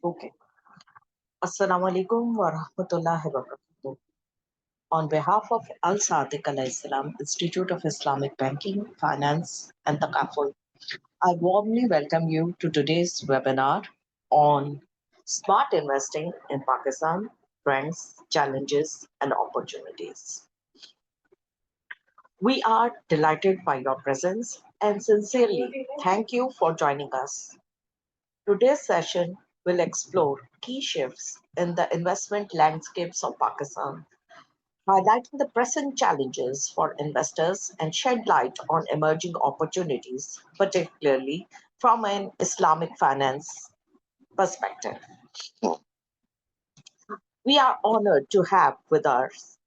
Okay. Assalamu alaikum wa rahmatullahi wa barakatuh. On behalf of Al-Sadiq Al-Islam Institute of Islamic Banking, Finance and Takaful, I warmly welcome you to today's webinar on smart investing in Pakistan, trends, challenges and opportunities. We are delighted by your presence and sincerely thank you for joining us. Today's session will explore key shifts in the investment landscapes of Pakistan, highlighting the present challenges for investors and shed light on emerging opportunities, particularly from an Islamic finance perspective. We are honored to have with us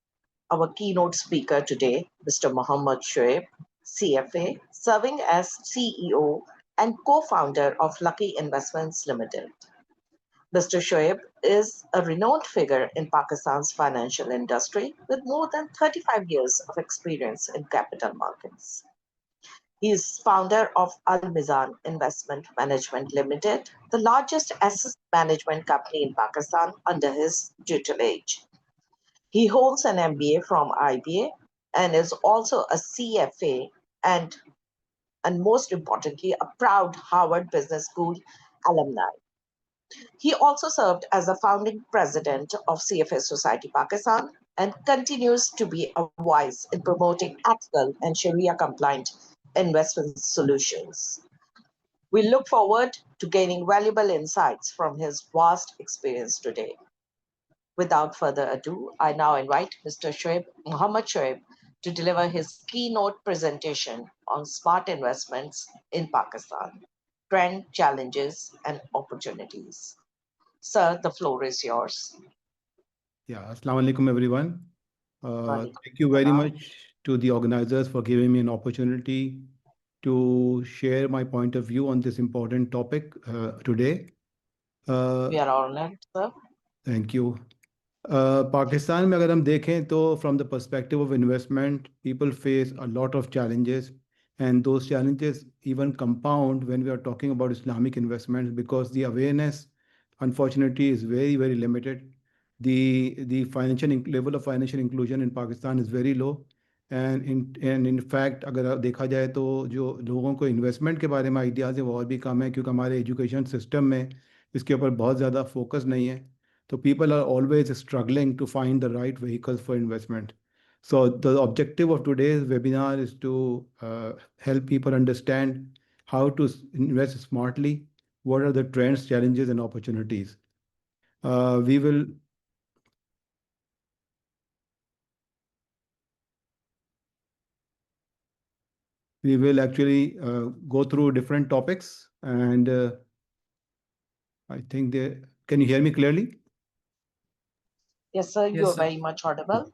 our keynote speaker today, Mr. Mohammad Shoaib, CFA, serving as CEO and co-founder of Lucky Investments Limited. Mr. Shoaib is a renowned figure in Pakistan's financial industry with more than 35 years of experience in capital markets. He is founder of Al-Mizan Investment Management Limited, the largest asset management company in Pakistan under his tutelage. He holds an MBA from IBA and is also a CFA and most importantly, a proud Harvard Business School alumni. He also served as the founding president of CFA Society Pakistan and continues to be a voice in promoting ethical and Sharia compliant investment solutions. We look forward to gaining valuable insights from his vast experience today. Without further ado, I now invite Mr. Shoaib, Mohammad Shoaib to deliver his keynote presentation on smart investments in Pakistan, trend, challenges, and opportunities. Sir, the floor is yours. Yeah, Assalamu alaikum, everyone. Thank you very much to the organizers for giving me an opportunity to share my point of view on this important topic today. We are honored, sir. Thank you. Pakistan में अगर हम देखें तो from the perspective of investment, people face a lot of challenges, and those challenges even compound when we are talking about Islamic investments because the awareness, unfortunately, is very, very limited. The level of financial inclusion in Pakistan is very low, and in fact अगर देखा जाए तो जो लोगों को investment के बारे में आइडियाज़ है वो और भी कम है क्योंकि हमारे एजुकेशन सिस्टम में इसके ऊपर बहुत ज़्यादा फोकस नहीं है. So people are always struggling to find the right vehicles for investment. So the objective of today's webinar is to help people understand how to invest smartly, what are the trends, challenges, and opportunities. We will actually go through different topics, and I think can you hear me clearly? Yes, sir, you are very much audible.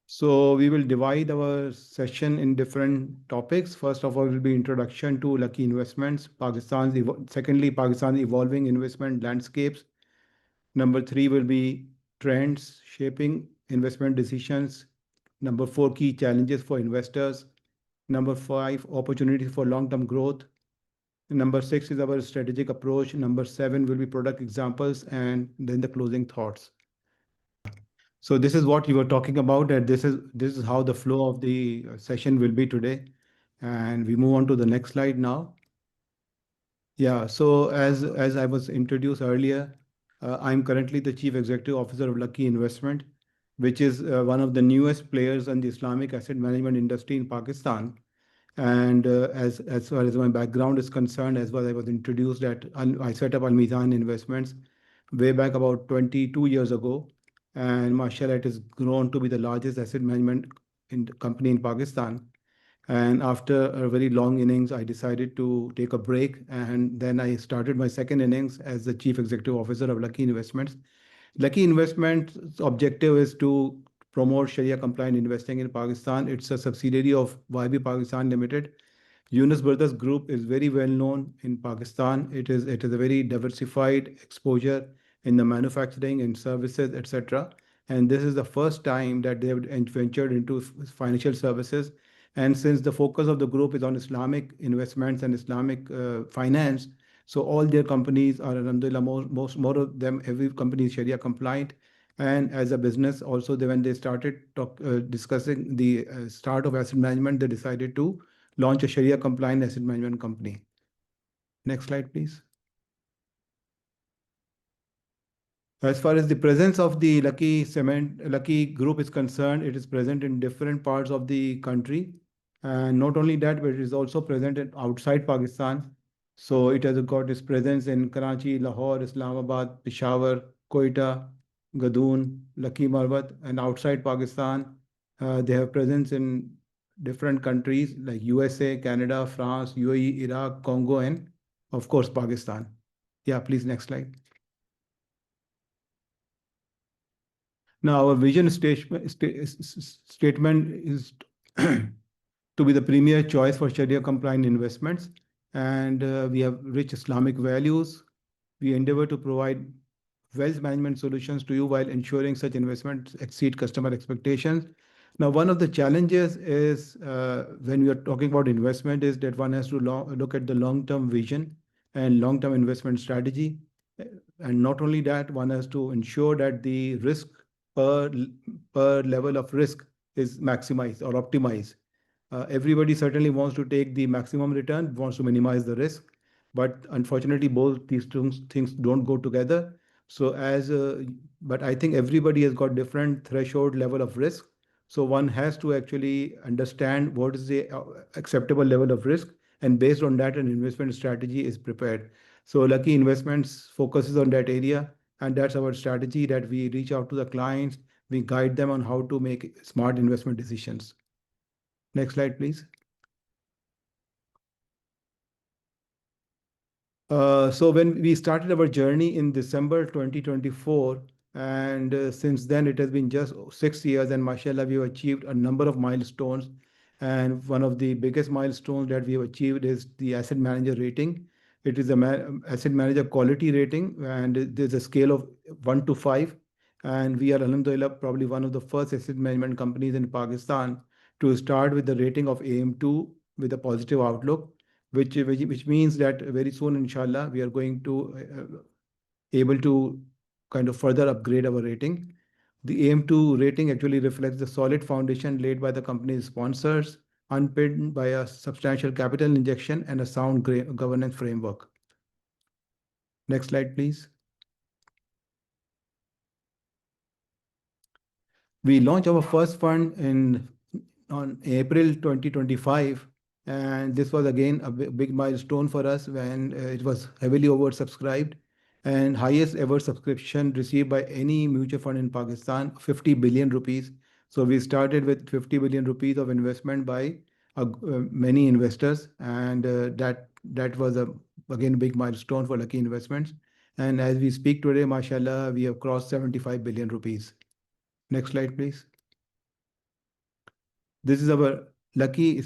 So we will divide our session in different topics. First of all, will be introduction to Lucky Investments, secondly, Pakistan's evolving investment landscapes. Number 3 will be trends shaping investment decisions. Number 4, key challenges for investors. Number 5, opportunities for long-term growth. Number 6 is our strategic approach. Number 7 will be product examples, and then the closing thoughts. So this is what you were talking about, and this is how the flow of the session will be today. And we move on to the next slide now. Yeah, so as I was introduced earlier, I'm currently the Chief Executive Officer of Lucky Investment, which is one of the newest players in the Islamic asset management industry in Pakistan. And as far as my background is concerned, as well, I was introduced that I set up Al-Mizan Investments way back about 22 years ago. And mashallah, it has grown to be the largest asset management company in Pakistan. And after a very long innings, I decided to take a break. And then I started my second innings as the Chief Executive Officer of Lucky Investments. Lucky Investments' objective is to promote Sharia compliant investing in Pakistan. It's a subsidiary of YB Pakistan Limited. Yunus Brothers Group is very well known in Pakistan. It is a very diversified exposure in the manufacturing and services, etc. And this is the first time that they have ventured into financial services. And since the focus of the group is on Islamic investments and Islamic finance, So all their companies are, alhamdulillah, more of them, every company is Sharia compliant. And as a business, also when they started discussing the start of asset management, they decided to launch a Sharia compliant asset management company. Next slide, please. As far as the presence of the Lucky Group is concerned, it is present in different parts of the country. And not only that, but it is also present outside Pakistan. So it has got its presence in Karachi, Lahore, Islamabad, Peshawar, Quetta, Gadoon, Lucky Marwat, and outside Pakistan. They have presence in different countries like USA, Canada, France, UAE, Iraq, Congo, and of course, Pakistan. Yeah, please, next slide. Now, our vision statement is to be the premier choice for Sharia compliant investments. And we have rich Islamic values. We endeavor to provide wealth management solutions to you while ensuring such investments exceed customer expectations. Now, one of the challenges is when we are talking about investment is that one has to look at the long-term vision and long-term investment strategy. And not only that, one has to ensure that the risk per, per level of risk is maximized or optimized. Everybody certainly wants to take the maximum return, wants to minimize the risk, but unfortunately, both these things don't go together. So but I think everybody has got different threshold level of risk. So one has to actually understand what is the acceptable level of risk, and based on that, an investment strategy is prepared. So Lucky Investments focuses on that area, and that's our strategy that we reach out to the clients, we guide them on how to make smart investment decisions. Next slide, please. So when we started our journey in December 2024, and since then it has been just 6 years, and mashallah, we have achieved a number of milestones. And one of the biggest milestones that we have achieved is the asset manager rating. It is a asset manager quality rating, and there's a scale of 1 to 5. And we are, alhamdulillah, probably one of the first asset management companies in Pakistan to start with the rating of AM2 with a positive outlook, which means that very soon, inshallah, we are going to able to kind of further upgrade our rating. The AM2 rating actually reflects the solid foundation laid by the company's sponsors, underpinned by a substantial capital injection and a sound governance framework. Next slide, please. We launched our first fund on April 2025, and this was again a big milestone for us when it was heavily oversubscribed and highest ever subscription received by any mutual fund in Pakistan, 50 billion rupees. So we started with 50 billion rupees of investment by many investors, and that was again a big milestone for Lucky Investments. And as we speak today, mashallah, we have crossed 75 billion rupees. Next slide, please. This is our Lucky.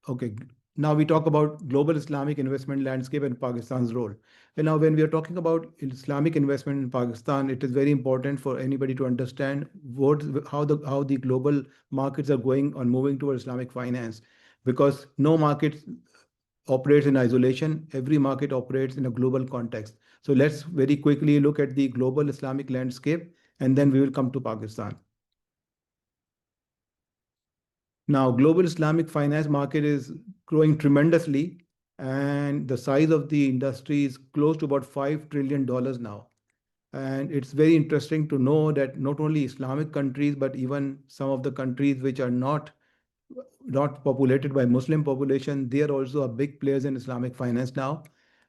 Okay. Now we talk about global Islamic investment landscape and Pakistan's role. And now when we are talking about Islamic investment in Pakistan, it is very important for anybody to understand how the global markets are going on moving towards Islamic finance, because no market operates in isolation. Every market operates in a global context. So let's very quickly look at the global Islamic landscape, and then we will come to Pakistan. Now, global Islamic finance market is growing tremendously, and the size of the industry is close to about $5 trillion now. And it's very interesting to know that not only Islamic countries, but even some of the countries which are not populated by Muslim population, they are also a big players in Islamic finance now.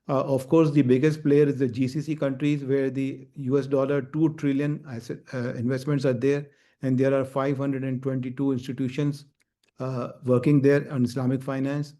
Of course, the biggest player is the GCC countries, where the US dollar 2 trillion asset, investments are there, and there are 522 institutions working there on Islamic finance.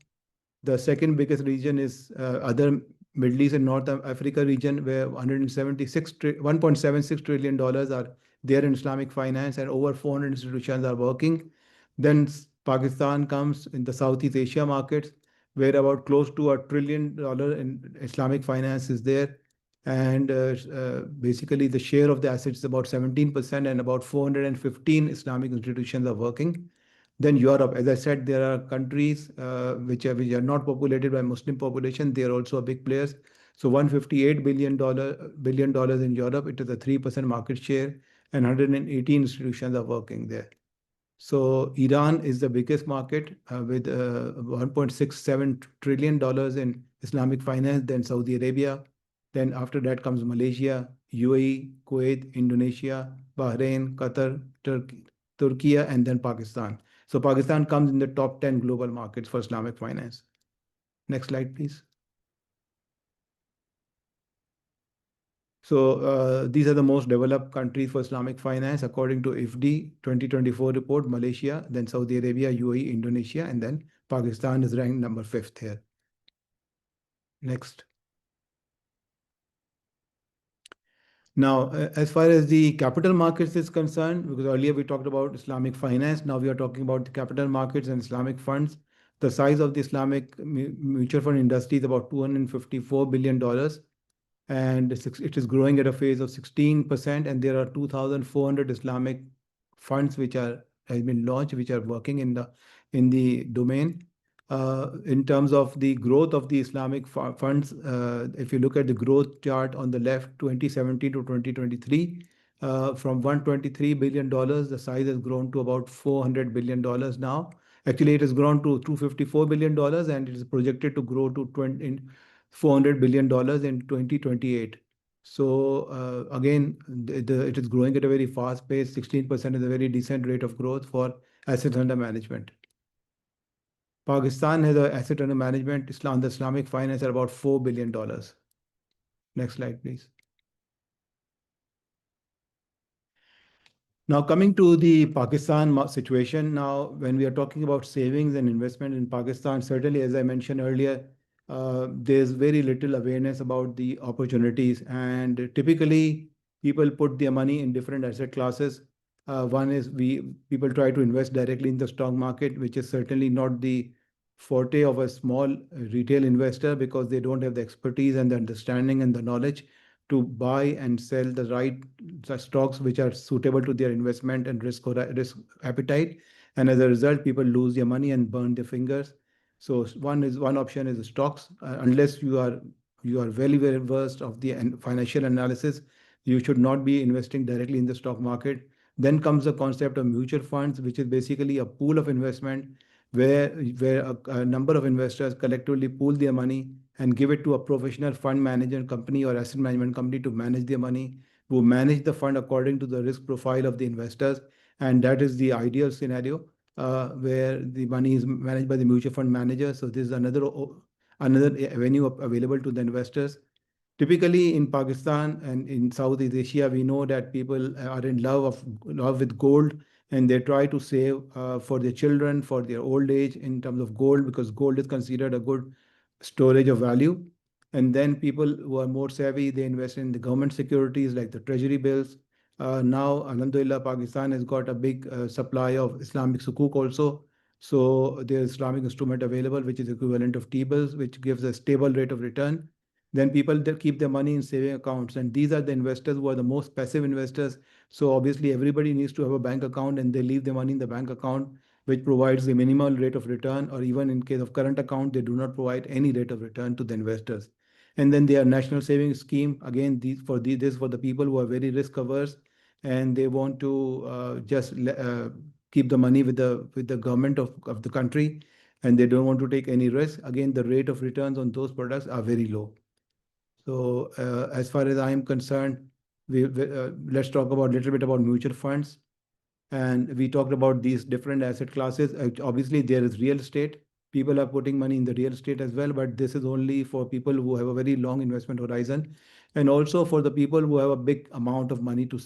The second biggest region is other Middle East and North Africa region, where 1.76 trillion dollars are there in Islamic finance, and over 400 institutions are working. Then Pakistan comes in the Southeast Asia markets, where about close to $1 trillion in Islamic finance is there. And basically, the share of the assets is about 17%, and about 415 Islamic institutions are working. Then Europe, as I said, there are countries which are not populated by Muslim population. They are also big players. So $158 billion in Europe, it is a 3% market share, and 118 institutions are working there. So Iran is the biggest market with $1.67 trillion in Islamic finance, then Saudi Arabia. Then after that comes Malaysia, UAE, Kuwait, Indonesia, Bahrain, Qatar, Turkey, and then Pakistan. So Pakistan comes in the top 10 global markets for Islamic finance. Next slide, please. So these are the most developed countries for Islamic finance according to IFD 2024 report. Malaysia, then Saudi Arabia, UAE, Indonesia, and then Pakistan is ranked number 5th here. Next. Now, as far as the capital markets is concerned, because earlier we talked about Islamic finance, now we are talking about the capital markets and Islamic funds. The size of the Islamic mutual fund industry is about $254 billion, and it is growing at a phase of 16%, and there are 2,400 Islamic funds which have been launched, which are working in the domain. In terms of the growth of the Islamic funds, if you look at the growth chart on the left, 2017 to 2023, from $123 billion, the size has grown to about $400 billion now. Actually, it has grown to $254 billion, and it is projected to grow to $400 billion in 2028. So again, it is growing at a very fast pace. 16% is a very decent rate of growth for assets under management. Pakistan has an asset under management, the Islamic finance, at about $4 billion. Next slide, please. Now, coming to the Pakistan situation, now when we are talking about savings and investment in Pakistan, certainly, as I mentioned earlier, there's very little awareness about the opportunities. And typically, people put their money in different asset classes. One is people try to invest directly in the stock market, which is certainly not the forte of a small retail investor, because they don't have the expertise and the understanding and the knowledge to buy and sell the right stocks which are suitable to their investment and risk appetite. And as a result, people lose their money and burn their fingers. So one option is stocks. Unless you are very, very versed of the financial analysis, you should not be investing directly in the stock market. Then comes the concept of mutual funds, which is basically a pool of investment where a number of investors collectively pool their money and give it to a professional fund management company or asset management company to manage their money, who manage the fund according to the risk profile of the investors. And that is the ideal scenario where the money is managed by the mutual fund manager. So this is another avenue available to the investors. Typically in Pakistan and in Southeast Asia, we know that people are in love with gold, and they try to save for their children, for their old age in terms of gold, because gold is considered a good storage of value. And then people who are more savvy, they invest in the government securities like the treasury bills. Now, Alhamdulillah, Pakistan has got a big supply of Islamic sukuk also. So there's Islamic instrument available, which is equivalent of T-bills, which gives a stable rate of return. Then people that keep their money in saving accounts, and these are the investors who are the most passive investors. So obviously everybody needs to have a bank account, and they leave their money in the bank account, which provides the minimal rate of return, or even in case of current account, they do not provide any rate of return to the investors. And then their national savings scheme, again, this for the people who are very risk averse, and they want to just keep the money with the government of the country, and they don't want to take any risk. Again, the rate of returns on those products are very low. So as far as I am concerned, let's talk about a little bit about mutual funds. And we talked about these different asset classes. Obviously, there is real estate. People are putting money in the real estate as well, but this is only for people who have a very long investment horizon, and also for the people who have a big amount of money to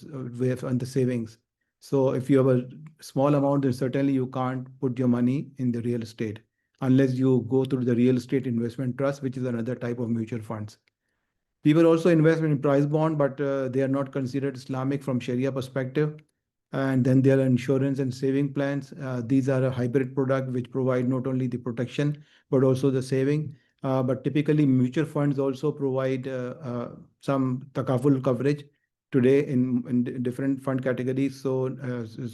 have on the savings. So if you have a small amount, then certainly you can't put your money in the real estate unless you go through the real estate investment trust, which is another type of mutual funds. People also invest in price bond, but they are not considered Islamic from Sharia perspective. And then there are insurance and saving plans. These are a hybrid product which provide not only the protection, but also the saving. But typically mutual funds also provide some Takaful coverage today in different fund categories. So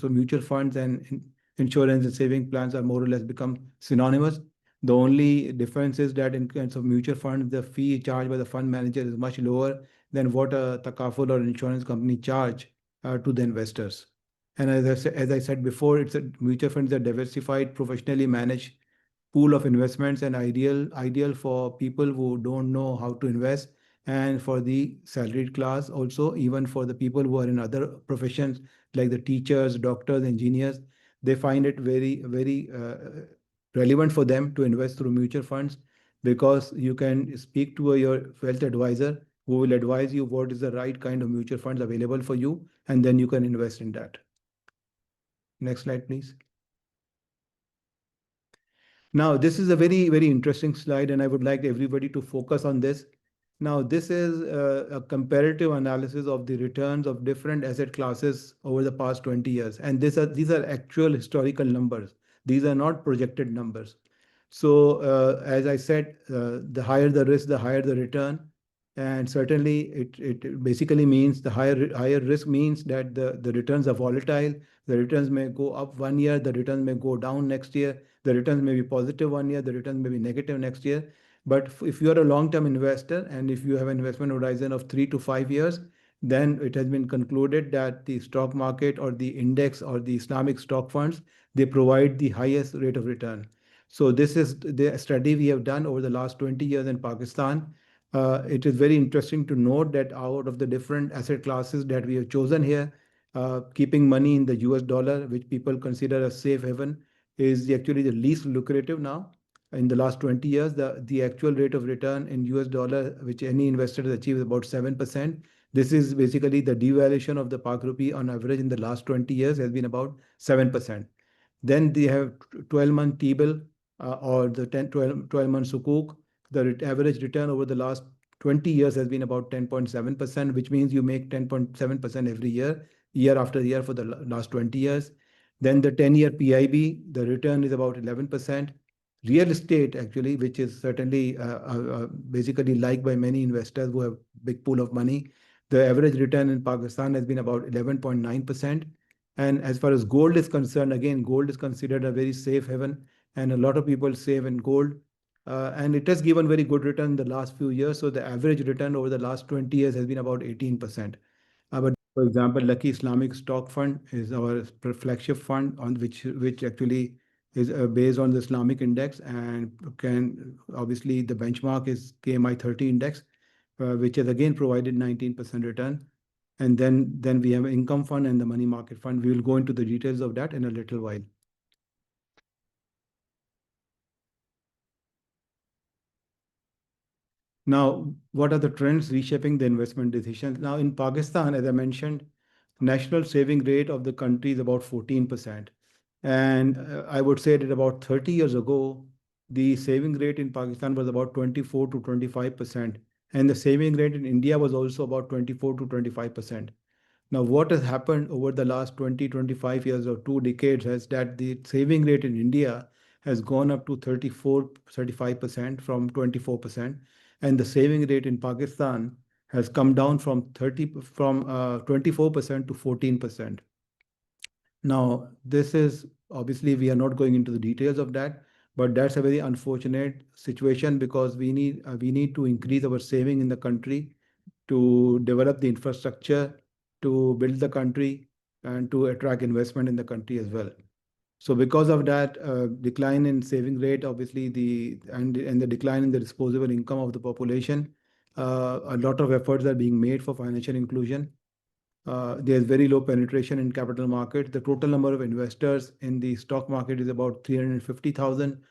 mutual funds and insurance and saving plans are more or less become synonymous. The only difference is that in terms of mutual funds, the fee charged by the fund manager is much lower than what a Takaful or insurance company charge to the investors. And as I said before, it's a mutual funds are diversified, professionally managed pool of investments and ideal for people who don't know how to invest, and for the salaried class also, even for the people who are in other professions like the teachers, doctors, engineers. They find it very relevant for them to invest through mutual funds, because you can speak to your wealth advisor who will advise you what is the right kind of mutual funds available for you, and then you can invest in that. Next slide, please. Now, this is a very interesting slide, and I would like everybody to focus on this. Now, this is a comparative analysis of the returns of different asset classes over the past 20 years. And these are actual historical numbers. These are not projected numbers. So, as I said, the higher the risk, the higher the return. And certainly, it basically means the higher risk means that the returns are volatile. The returns may go up one year, the returns may go down next year, the returns may be positive one year, the returns may be negative next year. But if you are a long-term investor and if you have an investment horizon of 3 to 5 years, then it has been concluded that the stock market or the index or the Islamic stock funds, they provide the highest rate of return. So this is the study we have done over the last 20 years in Pakistan. It is very interesting to note that out of the different asset classes that we have chosen here, keeping money in the US dollar, which people consider a safe haven, is actually the least lucrative now. In the last 20 years, the actual rate of return in US dollar, which any investor has achieved, is about 7%. This is basically the devaluation of the Pak rupee on average in the last 20 years has been about 7%. Then they have 12-month T-bill or the 12-month Sukuk. The average return over the last 20 years has been about 10.7%, which means you make 10.7% every year, year after year for the last 20 years. Then the 10-year PIB, the return is about 11%. Real estate, actually, which is certainly basically liked by many investors who have big pool of money, the average return in Pakistan has been about 11.9%. And as far as gold is concerned, again, gold is considered a very safe haven, and a lot of people save in gold. And it has given very good return in the last few years. So the average return over the last 20 years has been about 18%. But for example, Lucky Islamic Stock Fund is our flagship fund on which actually is based on the Islamic index, and can obviously the benchmark is KMI 30 index, which has again provided 19% return. And then we have income fund and the money market fund. We will go into the details of that in a little while. Now, what are the trends reshaping the investment decisions? Now, in Pakistan, as I mentioned, national saving rate of the country is about 14%. And I would say that about 30 years ago, the saving rate in Pakistan was about 24 to 25%. And the saving rate in India was also about 24 to 25%. Now, what has happened over the last 20, 25 years or 2 decades is that the saving rate in India has gone up to 34, 35% from 24%. And the saving rate in Pakistan has come down from 24% to 14%. Now, this is obviously we are not going into the details of that, but that's a very unfortunate situation because we need to increase our saving in the country to develop the infrastructure, to build the country, and to attract investment in the country as well. So because of that decline in saving rate, obviously the decline in the disposable income of the population, a lot of efforts are being made for financial inclusion. There's very low penetration in capital market. The total number of investors in the stock market is about 350,000.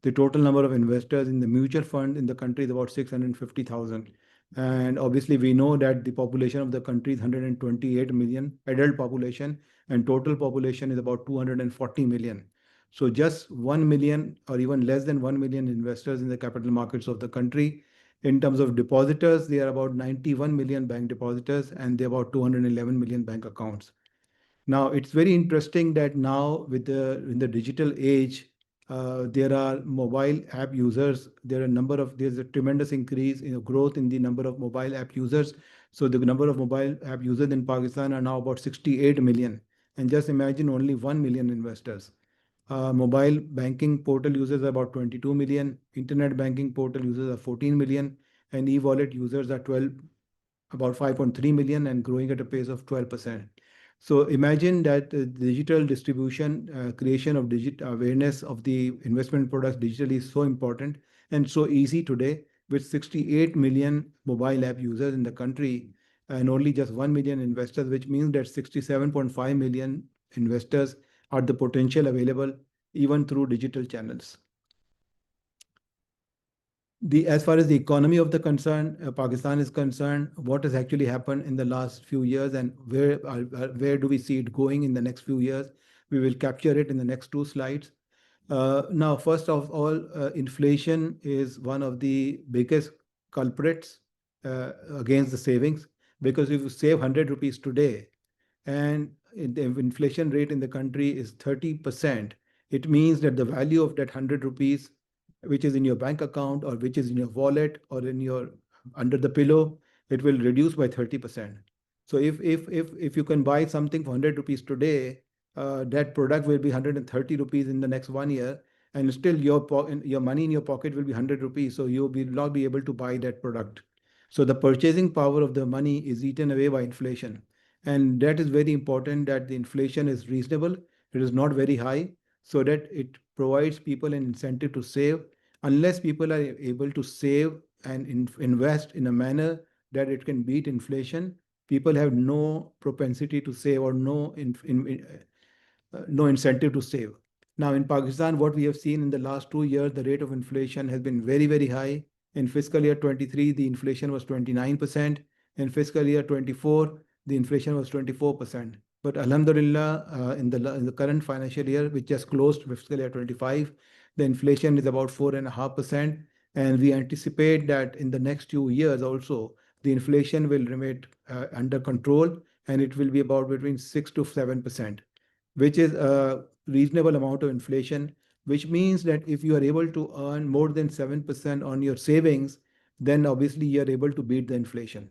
The total number of investors in the mutual fund in the country is about 650,000. And obviously, we know that the population of the country is 128 million adult population, and total population is about 240 million. So just 1 million or even less than 1 million investors in the capital markets of the country. In terms of depositors, there are about 91 million bank depositors and there are about 211 million bank accounts. Now, it's very interesting that now in the digital age, there are mobile app users. There's a tremendous increase in growth in the number of mobile app users. So the number of mobile app users in Pakistan are now about 68 million. And just imagine only 1 million investors. Mobile banking portal users are about 22 million. Internet banking portal users are 14 million. And e-wallet users are about 5.3 million and growing at a pace of 12%. So imagine that digital distribution, creation of digital awareness of the investment products digitally is so important and so easy today with 68 million mobile app users in the country and only just 1 million investors, which means that 67.5 million investors are the potential available even through digital channels. As far as the economy of the concern, Pakistan is concerned, what has actually happened in the last few years and where do we see it going in the next few years? We will capture it in the next two slides. Now, first of all, inflation is one of the biggest culprits against the savings because if you save 100 rupees today, and the inflation rate in the country is 30%, it means that the value of that 100 rupees, which is in your bank account or which is in your wallet or in your under the pillow, it will reduce by 30%. So if you can buy something for 100 rupees today, that product will be 130 rupees in the next 1 year, and still your money in your pocket will be 100 rupees. So you will not be able to buy that product. So the purchasing power of the money is eaten away by inflation. And that is very important that the inflation is reasonable, it is not very high, so that it provides people an incentive to save. Unless people are able to save and invest in a manner that it can beat inflation, people have no propensity to save or no incentive to save. Now, in Pakistan, what we have seen in the last 2 years, the rate of inflation has been very, very high. In fiscal year 23, the inflation was 29%. In fiscal year 24, the inflation was 24%. But Alhamdulillah, in the current financial year, which just closed fiscal year 25, the inflation is about 4.5%. And we anticipate that in the next 2 years also, the inflation will remain under control and it will be about between 6 to 7%, which is a reasonable amount of inflation, which means that if you are able to earn more than 7% on your savings, then obviously you are able to beat the inflation.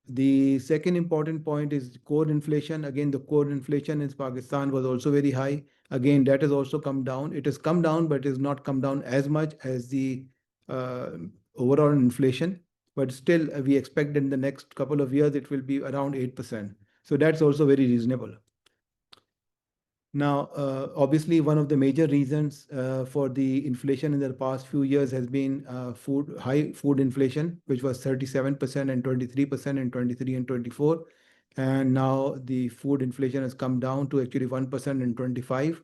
The second important point is core inflation. Again, the core inflation in Pakistan was also very high. Again, that has also come down. It has come down, but it has not come down as much as the uh, overall inflation. But still, we expect in the next couple of years, it will be around 8%. So that's also very reasonable. Now, obviously, one of the major reasons for the inflation in the past few years has been high food inflation, which was 37% and 23% in 23 and 24. And now the food inflation has come down to actually 1% in 25.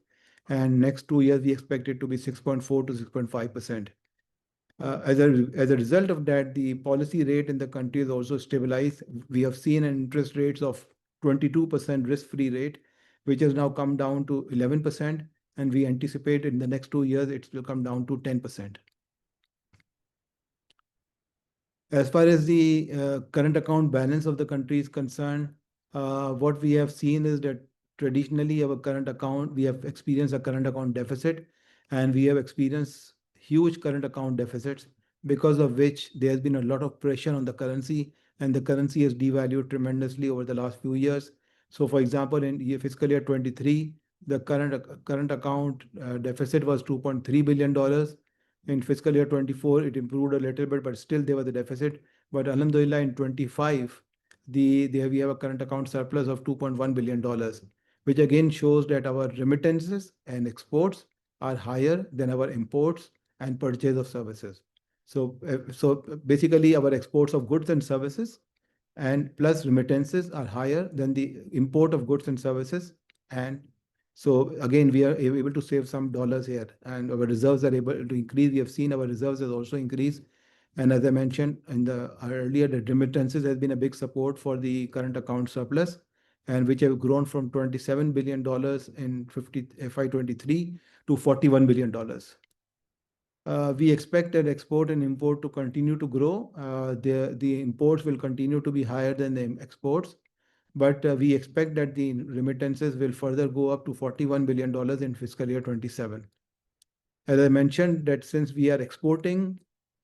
And next 2 years, we expect it to be 6.4 to 6.5%. As a result of that, the policy rate in the country is also stabilized. We have seen an interest rates of 22% risk-free rate, which has now come down to 11%, and we anticipate in the next 2 years it will come down to 10%. As far as the current account balance of the country is concerned, what we have seen is that traditionally we have experienced a current account deficit, and we have experienced huge current account deficits, because of which there has been a lot of pressure on the currency, and the currency has devalued tremendously over the last few years. So, for example, in fiscal year 23, the current account deficit was $2.3 billion. In fiscal year 24, it improved a little bit, but still there was a deficit. But Alhamdulillah, in 25, we have a current account surplus of $2.1 billion, which again shows that our remittances and exports are higher than our imports and purchase of services. So basically, our exports of goods and services and plus remittances are higher than the import of goods and services. And so again, we are able to save some dollars here, and our reserves are able to increase. We have seen our reserves has also increased. And as I mentioned in the earlier, the remittances has been a big support for the current account surplus, and which have grown from $27 billion in FY23 to $41 billion. We expect that export and import to continue to grow. The imports will continue to be higher than the exports, but we expect that the remittances will further go up to $41 billion in fiscal year 27. As I mentioned, that since we are exporting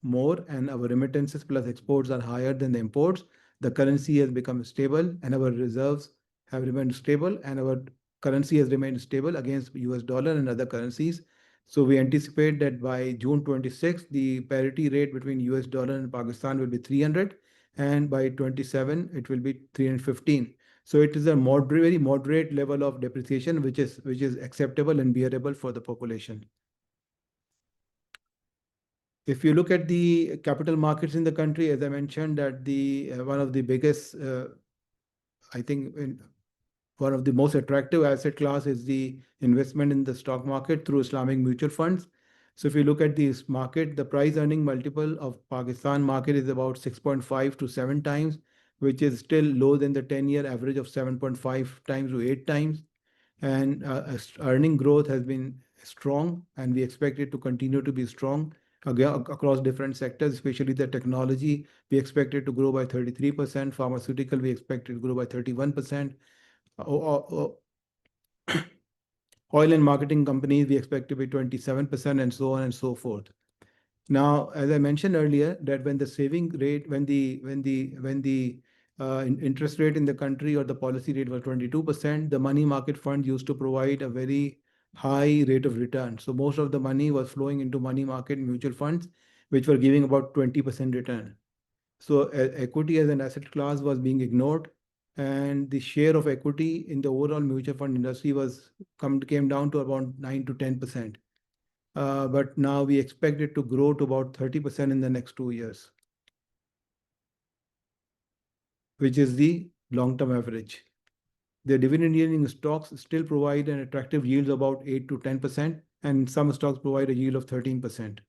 more and our remittances plus exports are higher than the imports, the currency has become stable and our reserves have remained stable and our currency has remained stable against US dollar and other currencies. So we anticipate that by June 26th, the parity rate between US dollar and Pakistan will be 300, and by 27 it will be 315. So it is a very moderate level of depreciation, which is acceptable and bearable for the population. If you look at the capital markets in the country, as I mentioned, that the one of the biggest, I think, one of the most attractive asset class is the investment in the stock market through Islamic mutual funds. So if you look at this market, the price earning multiple of Pakistan market is about 6.5 to 7 times, which is still lower than the 10-year average of 7.5 times to 8 times. And earning growth has been strong, and we expect it to continue to be strong across different sectors, especially the technology. We expect it to grow by 33%. Pharmaceutical, we expect it to grow by 31%. Oil and marketing companies, we expect to be 27%, and so on and so forth. Now, as I mentioned earlier, that when the saving rate, when the interest rate in the country or the policy rate was 22%, the money market fund used to provide a very high rate of return. So most of the money was flowing into money market mutual funds, which were giving about 20% return. So equity as an asset class was being ignored, and the share of equity in the overall mutual fund industry came down to about 9 to 10%. But now we expect it to grow to about 30% in the next 2 years, which is the long-term average. The dividend yielding stocks still provide an attractive yield of about 8 to 10%, and some stocks provide a yield of 13%.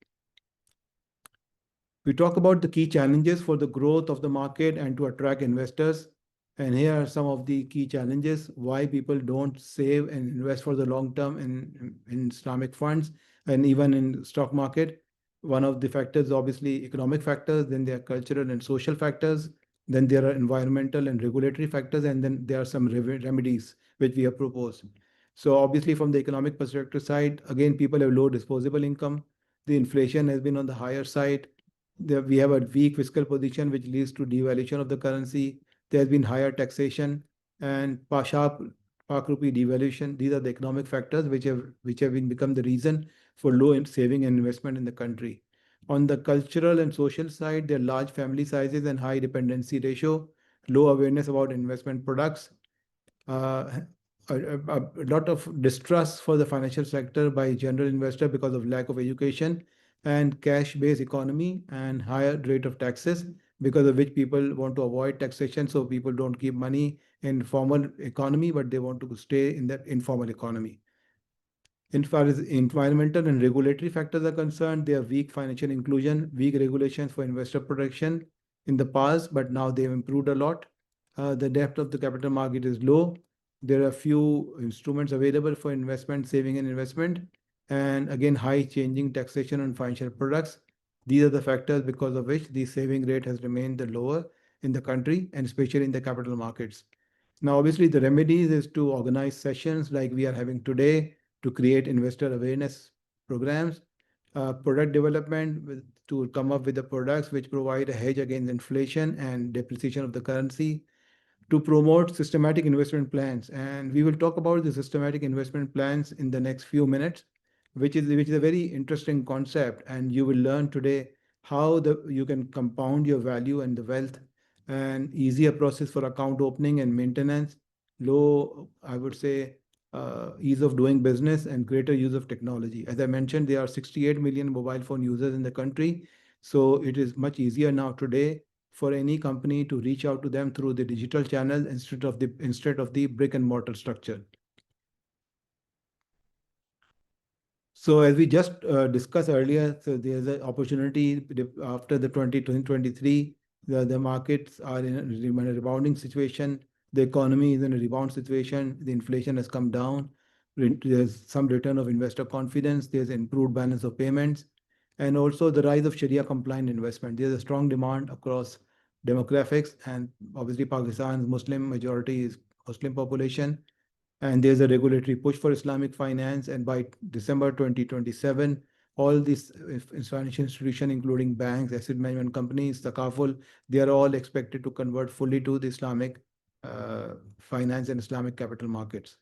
We talk about the key challenges for the growth of the market and to attract investors. And here are some of the key challenges why people don't save and invest for the long term in Islamic funds and even in stock market. One of the factors, obviously, economic factors, then there are cultural and social factors, then there are environmental and regulatory factors, and then there are some remedies which we have proposed. So obviously, from the economic perspective side, again, people have low disposable income. The inflation has been on the higher side. We have a weak fiscal position, which leads to devaluation of the currency. There has been higher taxation and sharp Pak rupee devaluation. These are the economic factors which have been become the reason for low in saving and investment in the country. On the cultural and social side, there are large family sizes and high dependency ratio, low awareness about investment products, uh, a lot of distrust for the financial sector by general investor because of lack of education and cash-based economy and higher rate of taxes, because of which people want to avoid taxation. So people don't keep money in formal economy, but they want to stay in that informal economy. In far as environmental and regulatory factors are concerned, there are weak financial inclusion, weak regulations for investor protection in the past, but now they've improved a lot. The depth of the capital market is low. There are few instruments available for investment, saving and investment, and again, high changing taxation on financial products. These are the factors because of which the saving rate has remained the lower in the country and especially in the capital markets. Now, obviously, the remedies is to organize sessions like we are having today to create investor awareness programs, product development to come up with the products which provide a hedge against inflation and depreciation of the currency, to promote systematic investment plans. And we will talk about the systematic investment plans in the next few minutes, which is a very interesting concept. And you will learn today how you can compound your value and the wealth, and easier process for account opening and maintenance, low, I would say, ease of doing business and greater use of technology. As I mentioned, there are 68 million mobile phone users in the country. So it is much easier now today for any company to reach out to them through the digital channel instead of the brick and mortar structure. So as we just discussed earlier, so there's an opportunity after the 2023, the markets are in a rebounding situation. The economy is in a rebound situation. The inflation has come down. There's some return of investor confidence. There's improved balance of payments, and also the rise of Sharia compliant investment. There's a strong demand across demographics, and obviously Pakistan's Muslim majority is Muslim population, and there's a regulatory push for Islamic finance. And by December 2027, all these financial institutions, including banks, asset management companies, Takaful, they are all expected to convert fully to the Islamic finance and Islamic capital markets.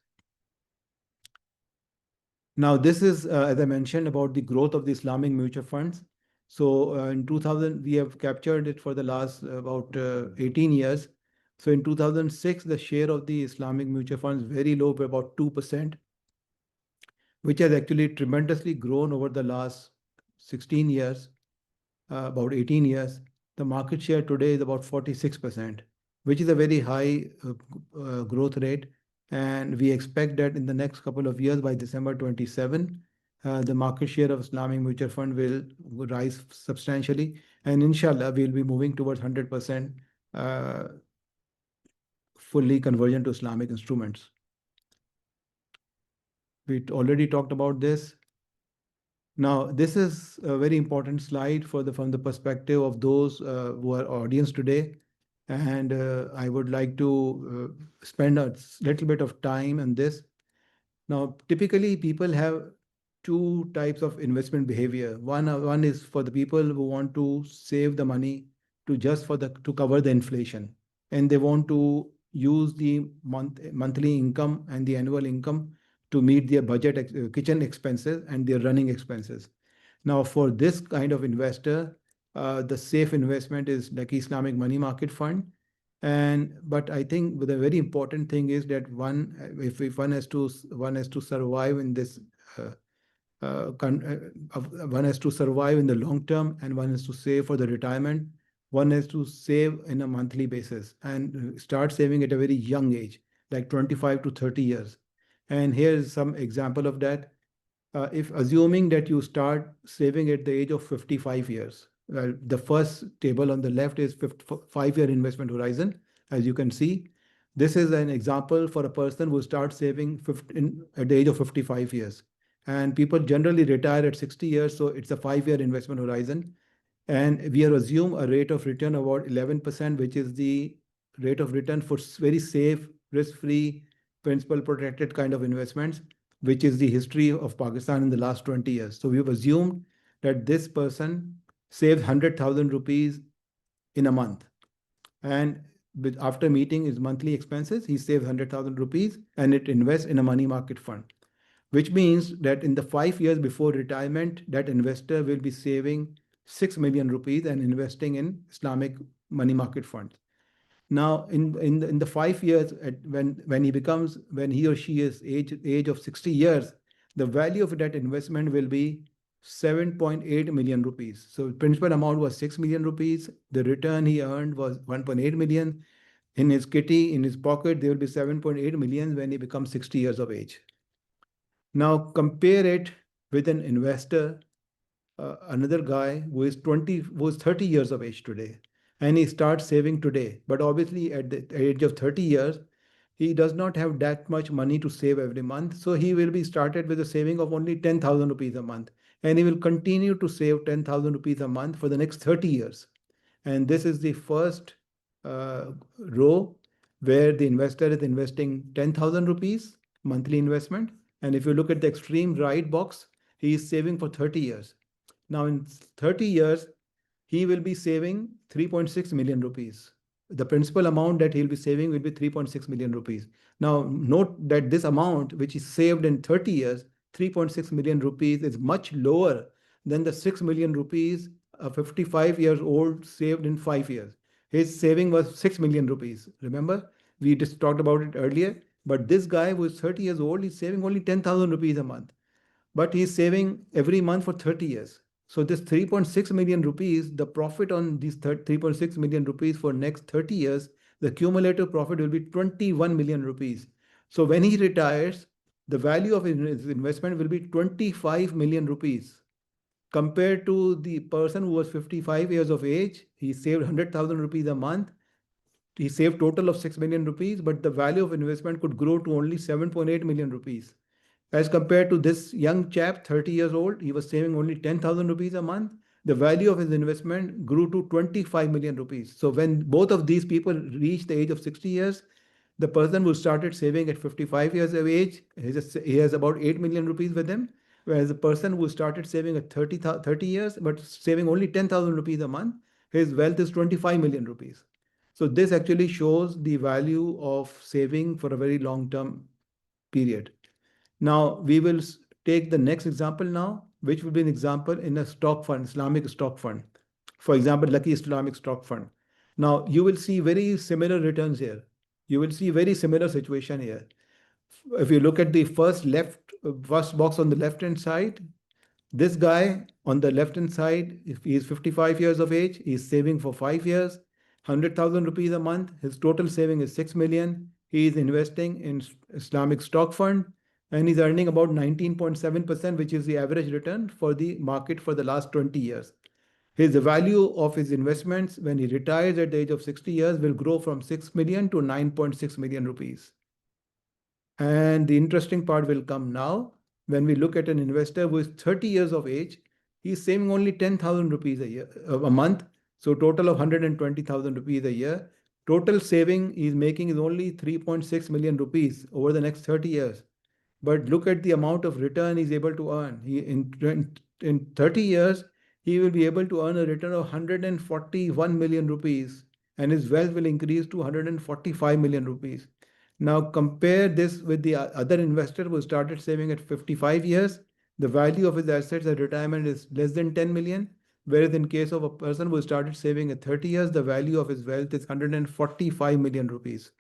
Now, this is, as I mentioned, about the growth of the Islamic mutual funds. So, in 2000, we have captured it for the last about 18 years. So, in 2006, the share of the Islamic mutual funds very low, by about 2%, which has actually tremendously grown over the last 16 years, about 18 years. The market share today is about 46%, which is a very high growth rate. And we expect that in the next couple of years, by December 27, the market share of Islamic mutual fund will rise substantially. And inshallah, we'll be moving towards 100% uh, fully conversion to Islamic instruments. We already talked about this. Now, this is a very important slide from the perspective of those who are audience today. And I would like to spend a little bit of time on this. Now, typically, people have two types of investment behavior. One is for the people who want to save the money to cover the inflation, and they want to use the monthly income and the annual income to meet their kitchen expenses and their running expenses. Now, for this kind of investor, the safe investment is like Islamic money market fund. And but I think the very important thing is that if one has to survive in this uh, one has to survive in the long term, and one has to save for the retirement. One has to save in a monthly basis and start saving at a very young age, like 25 to 30 years. And here is some example of that. If assuming that you start saving at the age of 55 years, well, the first table on the left is 5-year investment horizon. As you can see, this is an example for a person who starts saving at the age of 55 years. And people generally retire at 60 years, so it's a 5-year investment horizon. And we are assume a rate of return about 11%, which is the rate of return for very safe, risk-free, principal protected kind of investments, which is the history of Pakistan in the last 20 years. So we've assumed that this person saves 100,000 rupees in a month. And after meeting his monthly expenses, he saves 100,000 rupees and it invests in a money market fund, which means that in the 5 years before retirement, that investor will be saving 6 million rupees and investing in Islamic money market funds. Now, in the 5 years, when he or she is age of 60 years, the value of that investment will be 7.8 million rupees. So principal amount was 6 million rupees. The return he earned was 1.8 million. In his kitty, in his pocket, there will be 7.8 million when he becomes 60 years of age. Now compare it with an investor, another guy who is 30 years of age today, and he starts saving today. But obviously, at the age of 30 years, he does not have that much money to save every month. So he will be started with a saving of only 10,000 rupees a month, and he will continue to save 10,000 rupees a month for the next 30 years. And this is the first row where the investor is investing 10,000 rupees monthly investment. And if you look at the extreme right box, he is saving for 30 years. Now, in 30 years, he will be saving 3.6 million rupees. The principal amount that he'll be saving will be 3.6 million rupees. Now, note that this amount, which is saved in 30 years, 3.6 million rupees, is much lower than the 6 million rupees a 55 years old saved in 5 years. His saving was 6 million rupees. Remember, we just talked about it earlier. But this guy who is 30 years old is saving only 10,000 rupees a month. But he's saving every month for 30 years. So this 3.6 million rupees, the profit on these 3.6 million rupees for next 30 years, the cumulative profit will be 21 million rupees. So when he retires, the value of his investment will be 25 million rupees. Compared to the person who was 55 years of age, he saved 100,000 rupees a month. He saved total of 6 million rupees, but the value of investment could grow to only 7.8 million rupees. As compared to this young chap, 30 years old, he was saving only 10,000 rupees a month. The value of his investment grew to 25 million rupees. So when both of these people reach the age of 60 years, the person who started saving at 55 years of age, he has about 8 million rupees with him. Whereas the person who started saving at 30 years, but saving only 10,000 rupees a month, his wealth is 25 million rupees. So this actually shows the value of saving for a very long term period. Now we will take the next example now, which would be an example in a stock fund, Islamic stock fund. For example, Lucky Islamic stock fund. Now you will see very similar returns here. You will see very similar situation here. If you look at the first box on the left hand side, this guy on the left hand side, if he is 55 years of age, he is saving for 5 years, 100,000 rupees a month. His total saving is 6 million. He is investing in Islamic stock fund and he's earning about 19.7%, which is the average return for the market for the last 20 years. His value of his investments when he retires at the age of 60 years will grow from 6 million to 9.6 million rupees. And the interesting part will come now when we look at an investor who is 30 years of age, he's saving only 10,000 rupees a month. So total of 120,000 rupees a year. Total saving he's making is only 3.6 million rupees over the next 30 years. But look at the amount of return he's able to earn. In 30 years, he will be able to earn a return of 141 million rupees and his wealth will increase to 145 million rupees. Now compare this with the other investor who started saving at 55 years. The value of his assets at retirement is less than 10 million. Whereas in case of a person who started saving at 30 years, the value of his wealth is 145 million rupees.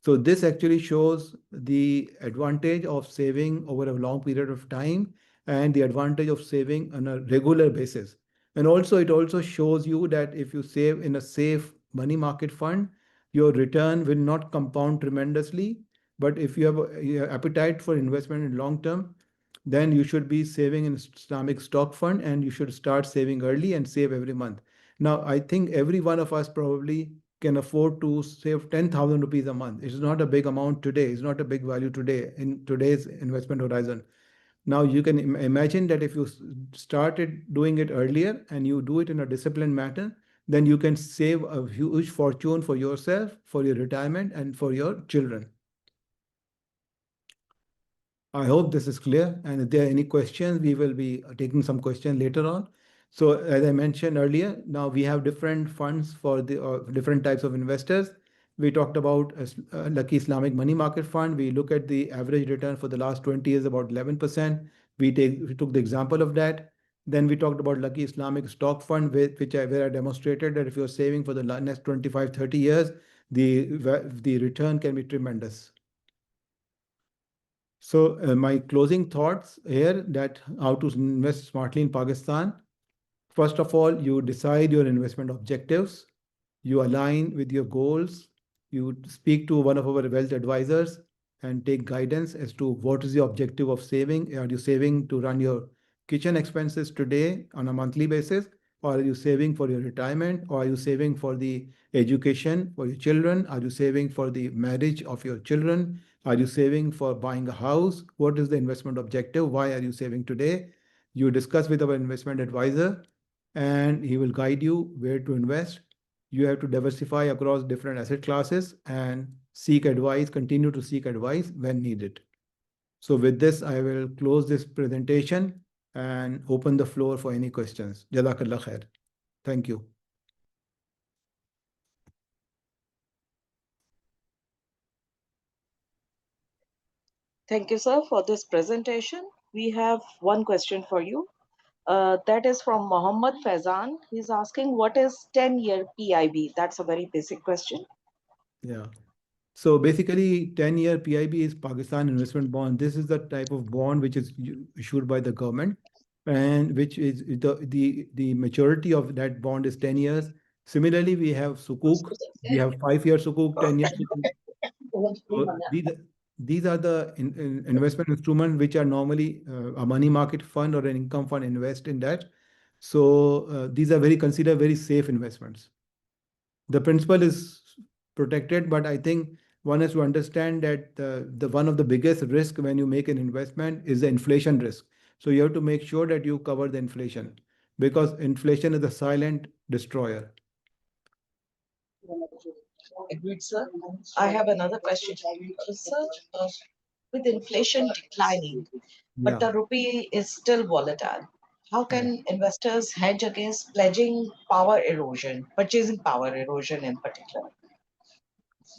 So this actually shows the advantage of saving over a long period of time and the advantage of saving on a regular basis. And also it also shows you that if you save in a safe money market fund, your return will not compound tremendously. But if you have a appetite for investment in long term, then you should be saving in Islamic stock fund and you should start saving early and save every month. Now, I think every one of us probably can afford to save 10,000 rupees a month. It's not a big amount today. It's not a big value today in today's investment horizon. Now, you can imagine that if you started doing it earlier and you do it in a disciplined manner, then you can save a huge fortune for yourself, for your retirement, and for your children. I hope this is clear. And if there are any questions, we will be taking some questions later on. So as I mentioned earlier, now we have different funds for the different types of investors. We talked about Lucky Islamic Money Market Fund. We look at the average return for the last 20 years, about 11%. We took the example of that. Then we talked about Lucky Islamic Stock Fund, where I demonstrated that if you're saving for the next 25, 30 years, the return can be tremendous. So my closing thoughts here that how to invest smartly in Pakistan. First of all, you decide your investment objectives. You align with your goals. You speak to one of our wealth advisors and take guidance as to what is the objective of saving. Are you saving to run your kitchen expenses today on a monthly basis? Or are you saving for your retirement? Or are you saving for the education for your children? Are you saving for the marriage of your children? Are you saving for buying a house? What is the investment objective? Why are you saving today? You discuss with our investment advisor and he will guide you where to invest. You have to diversify across different asset classes and seek advice, continue to seek advice when needed. So with this, I will close this presentation and open the floor for any questions. Jazakallah khair. Thank you. Thank you, sir, for this presentation. We have one question for you. That is from Mohammad Faizan. He's asking, what is 10-year PIB? That's a very basic question. Yeah. So basically, 10-year PIB is Pakistan investment bond. This is the type of bond which is issued by the government and which is the maturity of that bond is 10 years. Similarly, we have Sukuk. We have 5-year Sukuk, 10-year Sukuk. So these are the investment instruments which are normally a money market fund or an income fund invest in that. So these are considered very safe investments. The principal is protected, but I think one has to understand that the one of the biggest risk when you make an investment is the inflation risk. So you have to make sure that you cover the inflation because inflation is a silent destroyer. Agreed, sir. I have another question. Sir, with inflation declining, but Yeah. the rupee is still volatile, how Yeah. can investors hedge against pledging power erosion, purchasing power erosion in particular?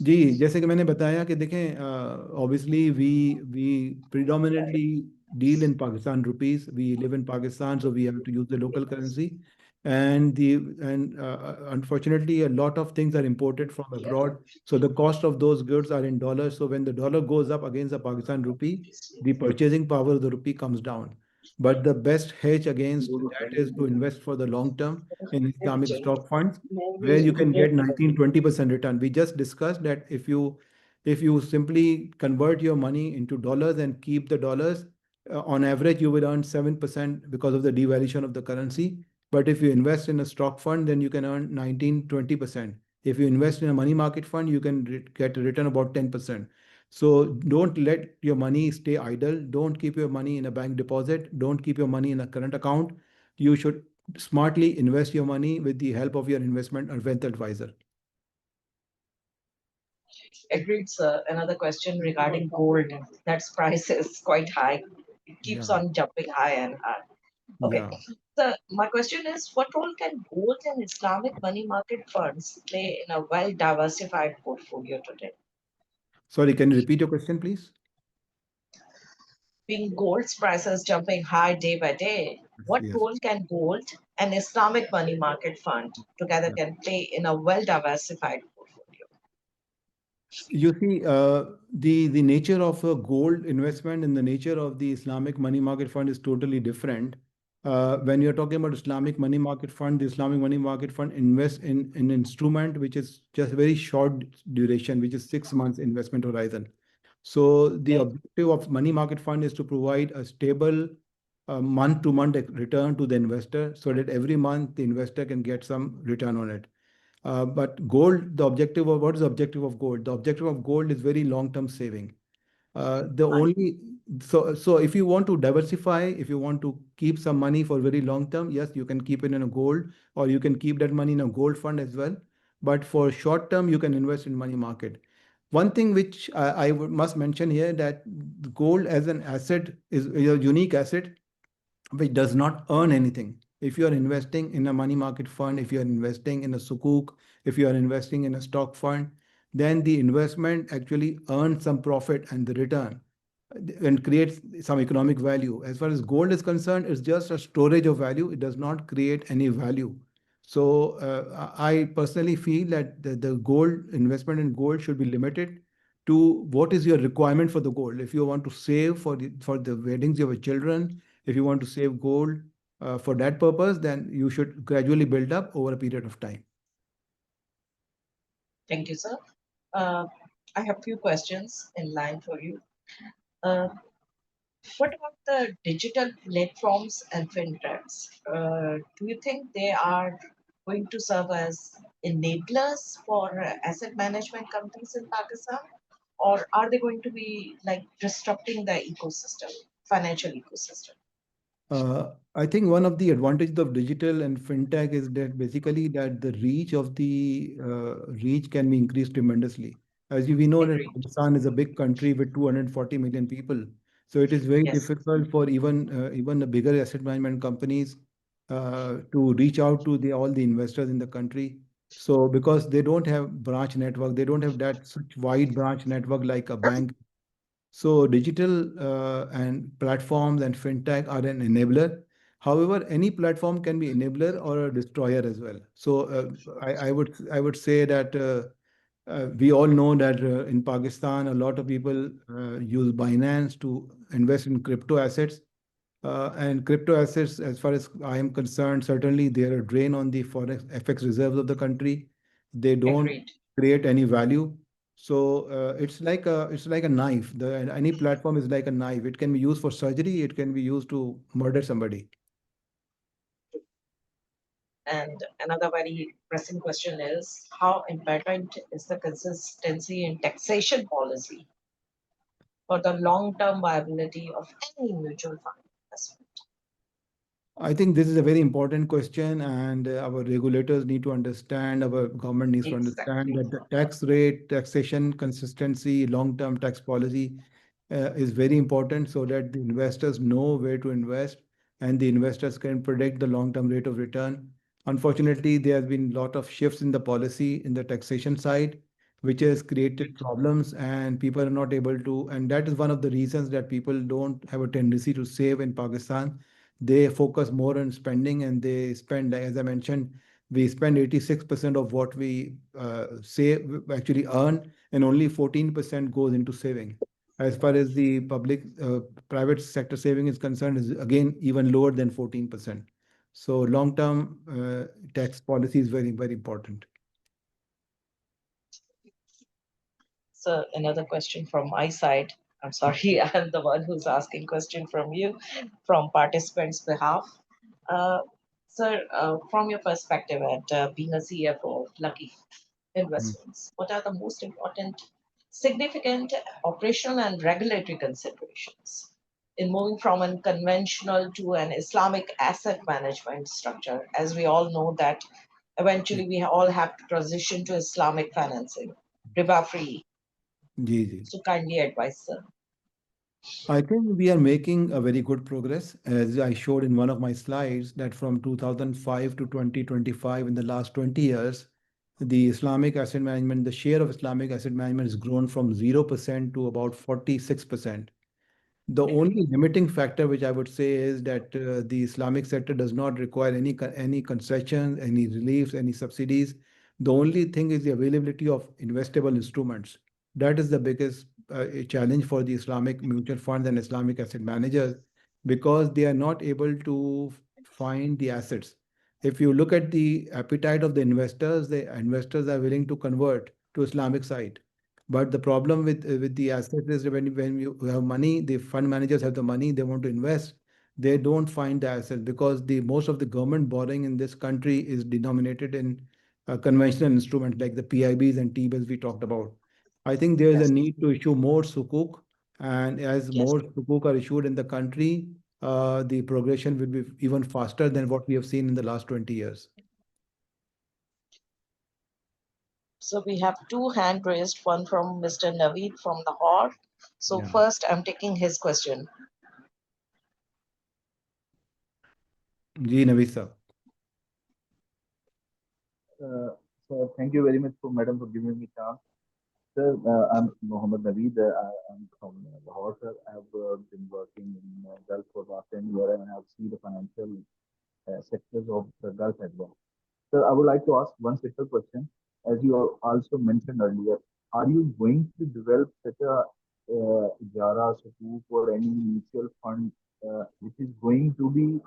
जी, जैसे कि मैंने बताया कि देखें, obviously we predominantly deal in Pakistan rupees. We live in Pakistan, so we have to use the local currency. And unfortunately, a lot of things are imported from abroad. So the cost of those goods are in dollars. So when the dollar goes up against the Pakistan rupee, the purchasing power of the rupee comes down. But the best hedge against that is to invest for the long term in Islamic stock funds where you can get 19-20% return. We just discussed that if you simply convert your money into dollars and keep the dollars, on average you will earn 7% because of the devaluation of the currency. But if you invest in a stock fund, then you can earn 19-20%. If you invest in a money market fund, you can get a return about 10%. So don't let your money stay idle. Don't keep your money in a bank deposit. Don't keep your money in a current account. You should smartly invest your money with the help of your investment or wealth advisor. Agreed, sir. Another question regarding gold. That's price is quite high. It keeps Yeah, on jumping high and high. Okay. yeah. So my question is, what role can gold and Islamic money market funds play in a well-diversified portfolio today? Sorry, can you repeat your question, please? Being gold's prices jumping high day by day, what Yes. role can gold and Islamic money market fund together Yeah. can play in a well-diversified portfolio? You see, the nature of a gold investment and the nature of the Islamic money market fund is totally different. When you're talking about Islamic money market fund, the Islamic money market fund invests in an instrument which is just very short duration, which is 6 months investment horizon. So the Okay. objective of money market fund is to provide a stable month-to-month return to the investor, so that every month the investor can get some return on it. But gold, the objective of what is the objective of gold? The objective of gold is very long-term saving. The Right. only so if you want to diversify, if you want to keep some money for very long term, yes, you can keep it in a gold, or you can keep that money in a gold fund as well. But for short term, you can invest in money market. One thing which must mention here, that gold as an asset is a unique asset which does not earn anything. If you are investing in a money market fund, if you are investing in a sukuk, if you are investing in a stock fund, then the investment actually earns some profit and the return and creates some economic value. As far as gold is concerned, it's just a storage of value. It does not create any value. So I personally feel that the gold investment in gold should be limited to what is your requirement for the gold. If you want to save for the weddings of your children, if you want to save gold for that purpose, then you should gradually build up over a period of time. Thank you, sir. Uh, I have few questions in line for you. Uh, what about the digital platforms and fintechs? Do you think they are going to serve as enablers for asset management companies in Pakistan? Or are they going to be like disrupting the ecosystem, financial ecosystem? I think one of the advantages of digital and fintech is that basically that the reach of the reach can be increased tremendously. We know that Agreed. Pakistan is a big country with 240 million people, so it is very Yes, difficult for even the bigger asset management companies to reach out to all the investors in the country. So because they don't have branch network, they don't have that such wide branch network like a bank. So digital and platforms and fintech are an enabler. However, any platform can be enabler or a destroyer as well. So I would say that we all know that in Pakistan a lot of people use Binance to invest in crypto assets. And crypto assets, as far as I am concerned, certainly they're a drain on the forex FX reserves of the country. They don't agreed. create any value. So it's like a knife. Any platform is like a knife. It can be used for surgery. It can be used to murder somebody. And another very pressing question is how important is the consistency in taxation policy for the long term viability of any mutual fund investment? I think this is a very important question, and our regulators need to understand, our government needs to understand Exactly. that the tax rate, taxation consistency, long-term tax policy is very important so that the investors know where to invest and the investors can predict the long-term rate of return. Unfortunately, there have been a lot of shifts in the policy in the taxation side. which has created problems, and people are not able to, and that is one of the reasons that people don't have a tendency to save in Pakistan. They focus more on spending, and they spend, like, as I mentioned, we spend 86% of what we save, actually earn, and only 14% goes into saving. As far as the private sector saving is concerned, is again even lower than 14%. So long-term tax policy is very, very important. So another question from my side. I'm sorry, I'm the one who's asking question from you, from participants' behalf. Uh, Sir, from your perspective at being a CFO of Lucky Mm. Investments, what are the most important, significant operational and regulatory considerations in moving from a conventional to an Islamic asset management structure? As we all know that eventually we all have to transition to Islamic financing, riba free. जी जी So kindly advise, sir. I think we are making a very good progress. As I showed in one of my slides, that from 2005 to 2025, in the last 20 years, the Islamic asset management, the share of Islamic asset management has grown from 0% to about 46%. The only limiting factor, which I would say, is that the Islamic sector does not require any concessions, any reliefs, any subsidies. The only thing is the availability of investable instruments. That is the biggest challenge for the Islamic mutual funds and Islamic asset managers, because they are not able to find the assets. If you look at the appetite of the investors are willing to convert to Islamic side, but the problem with the assets is when you have money, the fund managers have the money, they want to invest, they don't find the assets, because the most of the government borrowing in this country is denominated in conventional instruments like the PIBs and T-bills we talked about. I think there is a Yes, need to issue more sukuk, and as yes. more sukuk are issued in the country, the progression will be even faster than what we have seen in the last 20 years. So we have two hand raised, one from Mr. Naveed from Lahore. So Yeah. first, I'm taking his question. जी नवीद साहब. So thank you very much for madam for giving me chance. Sir, I'm Mohammad Naveed. I'm from Lahore, sir. I've been working in Gulf for the last 10 years and I've seen the financial sectors of the Gulf as well. Sir, I would like to ask one simple question. As you also mentioned earlier, are you going to develop such a JARA, Sukuk, or any mutual fund which is going to be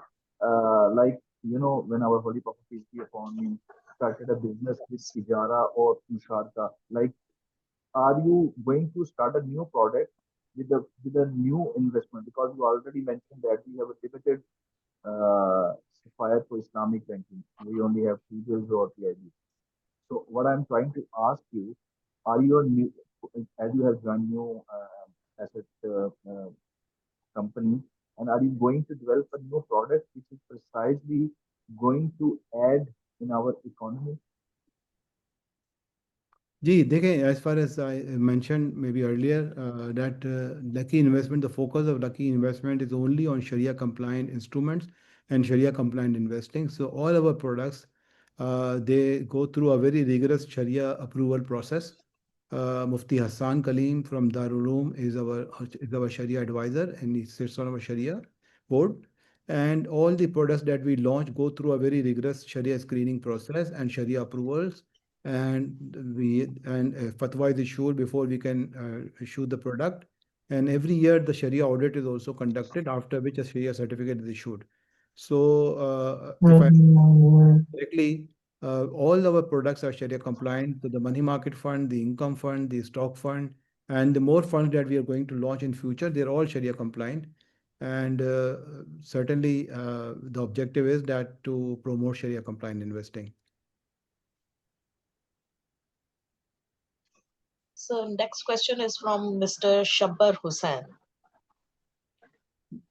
like, when our Holy Prophet peace be upon him started a business with Ijara or Musharka, like, are you going to start a new product with a new investment? Because you already mentioned that we have a limited fire for Islamic banking. We only have T-bills or PIBs. So what I'm trying to ask you, are you a new, as you have joined new asset company, and are you going to develop a new product which is precisely going to add in our economy? जी देखें, as far as I mentioned maybe earlier, that Lucky Investment, the focus of Lucky Investment is only on Sharia compliant instruments and Sharia compliant investing. So all our products, they go through a very rigorous Sharia approval process. Mufti Hassan Kaleem from Darul Uloom is our Sharia advisor, and he sits on our Sharia board. And all the products that we launch go through a very rigorous Sharia screening process and Sharia approvals, and fatwa is issued before we can issue the product. And every year the Sharia audit is also conducted, after which a Sharia certificate is issued. So if I correctly, all our products are Sharia compliant. So the money market fund, the income fund, the stock fund, and the more funds that we are going to launch in future, they're all Sharia compliant. And certainly the objective is that to promote Sharia compliant investing. So next question is from Mr. Shabbar Hussain.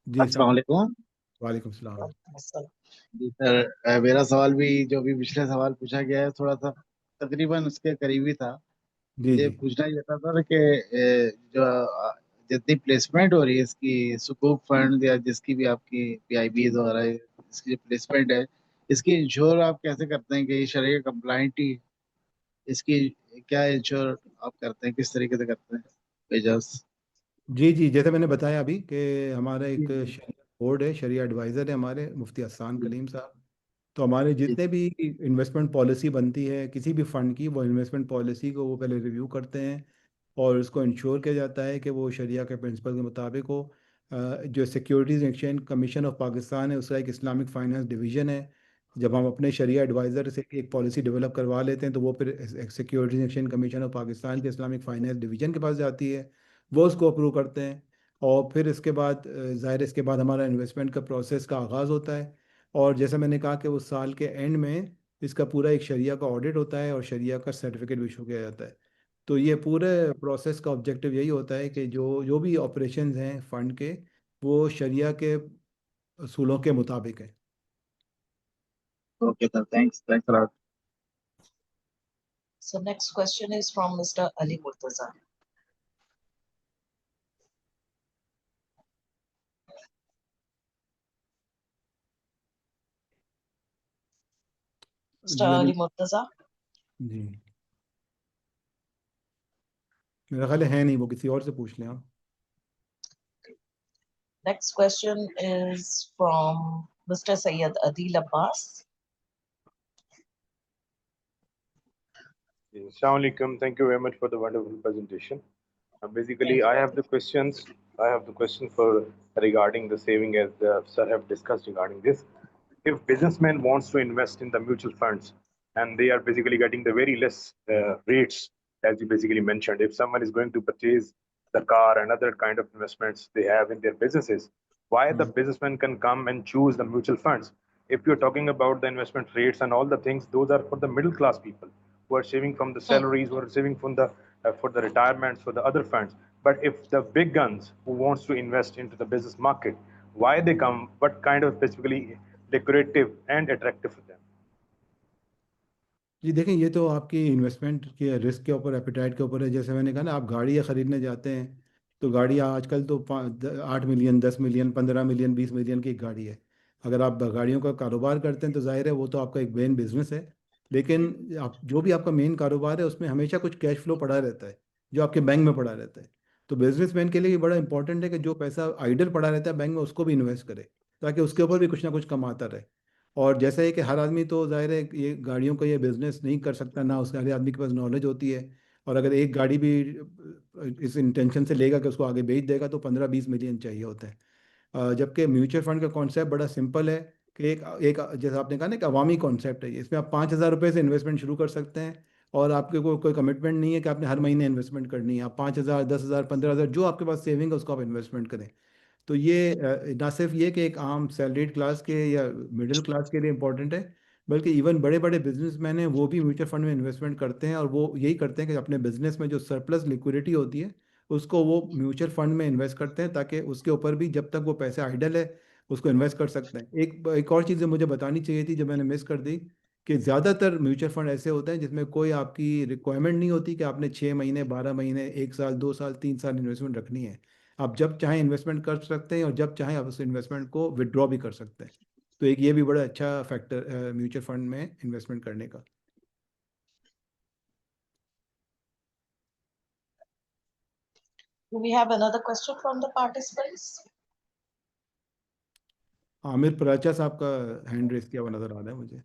जी अस्सलाम साहब. वालेकुम वालेकुम सलाम. जी sir, मेरा सवाल भी जो भी पिछले सवाल पूछा गया है थोड़ा सा तकरीबन उसके करीबी था। जी ये जी. पूछना ये था सर कि जो जितनी प्लेसमेंट हो रही है इसकी सुकूक फंड या जिसकी भी आपकी पीआईबी वगैरह है, इसकी जो प्लेसमेंट है इसकी इंश्योर आप कैसे करते हैं कि ये शरीय कंप्लाइंट ही اس کی کیا انشور آپ کرتے ہیں, کس طریقے سے کرتے ہیں پیجز؟ جی جیسے میں نے بتایا ابھی کہ ہمارا جی ایک جی شریعہ بورڈ ہے، شریعہ ایڈوائزر ہے ہمارے مفتی احسان جی کلیم صاحب. تو ہمارے جی جتنے بھی انویسٹمنٹ پالیسی بنتی ہے کسی بھی فنڈ کی، وہ انویسٹمنٹ پالیسی کو وہ پہلے ریویو کرتے ہیں اور اس کو انشور کیا جاتا ہے کہ وہ شریعہ کے پرنسپل کے مطابق ہو. جو securities exchange commission of Pakistan ہے، اس کا ایک اسلامک فائنانس ڈویژن ہے. جب ہم اپنے شریعہ ایڈوائزر سے ایک پالیسی ڈیولپ کروا لیتے ہیں تو وہ پھر securities exchange commission of Pakistan کے اسلامک فائنانس ڈویژن کے پاس جاتی ہے، وہ اس کو اپروو کرتے ہیں. اور پھر اس کے بعد ظاہر اس کے بعد ہمارا انویسٹمنٹ کا پروسیس کا آغاز ہوتا ہے. اور جیسا میں نے کہا کہ وہ سال کے اینڈ میں اس کا پورا ایک شریعہ کا آڈٹ ہوتا ہے اور شریعہ کا سرٹیفکیٹ بھی ایشو کیا جاتا ہے. تو یہ پورے پروسیس کا آبجیکٹو یہی ہوتا ہے کہ جو بھی آپریشنز ہیں فنڈ کے، وہ شریعہ کے اصولوں کے مطابق ہیں. Okay sir, thanks a lot. So next question is from Mr. Ali Murtaza. Mr. جی علی. Ali Murtaza. جی میرا خیال ہے نہیں، وہ کسی اور سے پوچھ لیں آپ. Next question is from Mr. Sayyid Adil Abbas. Assalamu alaikum. Thank you very much for the wonderful presentation. Basically, Thank you. I have the questions. I have the question for regarding the saving, as sir have discussed regarding this. If businessman wants to invest in the mutual funds and they are basically getting the very less rates, as you basically mentioned, if someone is going to purchase the car and other kind of investments they have in their businesses, why the businessman can come and choose the mutual funds? If you're talking about the investment rates and all the things, those are for the middle class people who are saving from the salaries, who are saving from the for the retirements, for the other funds. But if the big guns who wants to invest into the business market, why they come? What kind of specifically decorative and attractive for them? جی دیکھیں، یہ تو آپ کی investment کے risk کے اوپر، appetite کے اوپر ہے. جیسے میں نے کہا نا، آپ گاڑیاں خریدنے جاتے ہیں تو گاڑیاں آج کل تو 8 ملین، 10 ملین، 15 ملین، 20 ملین کی ایک گاڑی ہے. اگر آپ گاڑیوں کا کاروبار کرتے ہیں تو ظاہر ہے وہ تو آپ کا ایک مین بزنس ہے. لیکن آپ جو بھی آپ کا مین کاروبار ہے اس میں ہمیشہ کچھ کیش فلو پڑا رہتا ہے جو آپ کے بینک میں پڑا رہتا ہے. تو بزنس مین کے لیے یہ بڑا امپورٹنٹ ہے کہ جو پیسہ آئیڈل پڑا رہتا ہے بینک میں اس کو بھی انویسٹ کرے تاکہ اس کے اوپر بھی کچھ نہ کچھ کماتا رہے. اور جیسا ہے کہ ہر آدمی تو ظاہر ہے کہ یہ گاڑیوں کا یہ بزنس نہیں کر سکتا، نہ اس کے ہر آدمی کے پاس نالج ہوتی ہے. اور اگر ایک گاڑی بھی اس انٹینشن سے لے گا کہ اس کو آگے بیچ دے گا تو 15-20 ملین چاہیے ہوتے ہیں. جبکہ میوچل فنڈ کا کانسیپٹ بڑا سمپل ہے کہ ایک جیسا آپ نے کہا نا ایک عوامی کانسیپٹ ہے. اس میں آپ 5,000 روپے سے انویسٹمنٹ شروع کر سکتے ہیں اور آپ کے کوئی کمٹمنٹ نہیں ہے کہ آپ نے ہر مہینے انویسٹمنٹ کرنی ہے. آپ 5,000، 10,000، 15,000 جو آپ کے پاس سیونگ ہے اس کو آپ انویسٹمنٹ کریں. تو یہ نہ صرف یہ کہ ایک عام سیلریڈ کلاس کے یا مڈل کلاس کے لیے امپورٹنٹ ہے، بلکہ ایون بڑے بڑے بزنس مین ہیں وہ بھی میوچل فنڈ میں انویسٹمنٹ کرتے ہیں. اور وہ یہی کرتے ہیں کہ اپنے بزنس میں جو سرپلس لیکوڈیٹی ہوتی ہے اس کو وہ میوچل فنڈ میں انویسٹ کرتے ہیں تاکہ اس کے اوپر بھی جب تک وہ پیسے آئیڈل ہے اس کو انویسٹ کر سکتے ہیں. ایک اور چیز مجھے بتانی چاہیے تھی جو میں نے مس کر دی، کہ زیادہ تر میوچل فنڈ ایسے ہوتے ہیں جس میں کوئی آپ کی ریکوائرمنٹ نہیں ہوتی کہ آپ نے 6 مہینے، 12 مہینے، 1 سال، 2 سال، 3 سال انویسٹمنٹ رکھنی ہے. آپ جب چاہیں انویسٹمنٹ کر سکتے ہیں اور جب چاہیں آپ اس انویسٹمنٹ کو ودرا بھی کر سکتے ہیں. تو ایک یہ بھی بڑا اچھا فیکٹر میوچل فنڈ میں انویسٹمنٹ کرنے کا. Do we have another question from the participants? عامر پراچا صاحب کا ہینڈ ریس کیا ہوا نظر آ رہا ہے مجھے.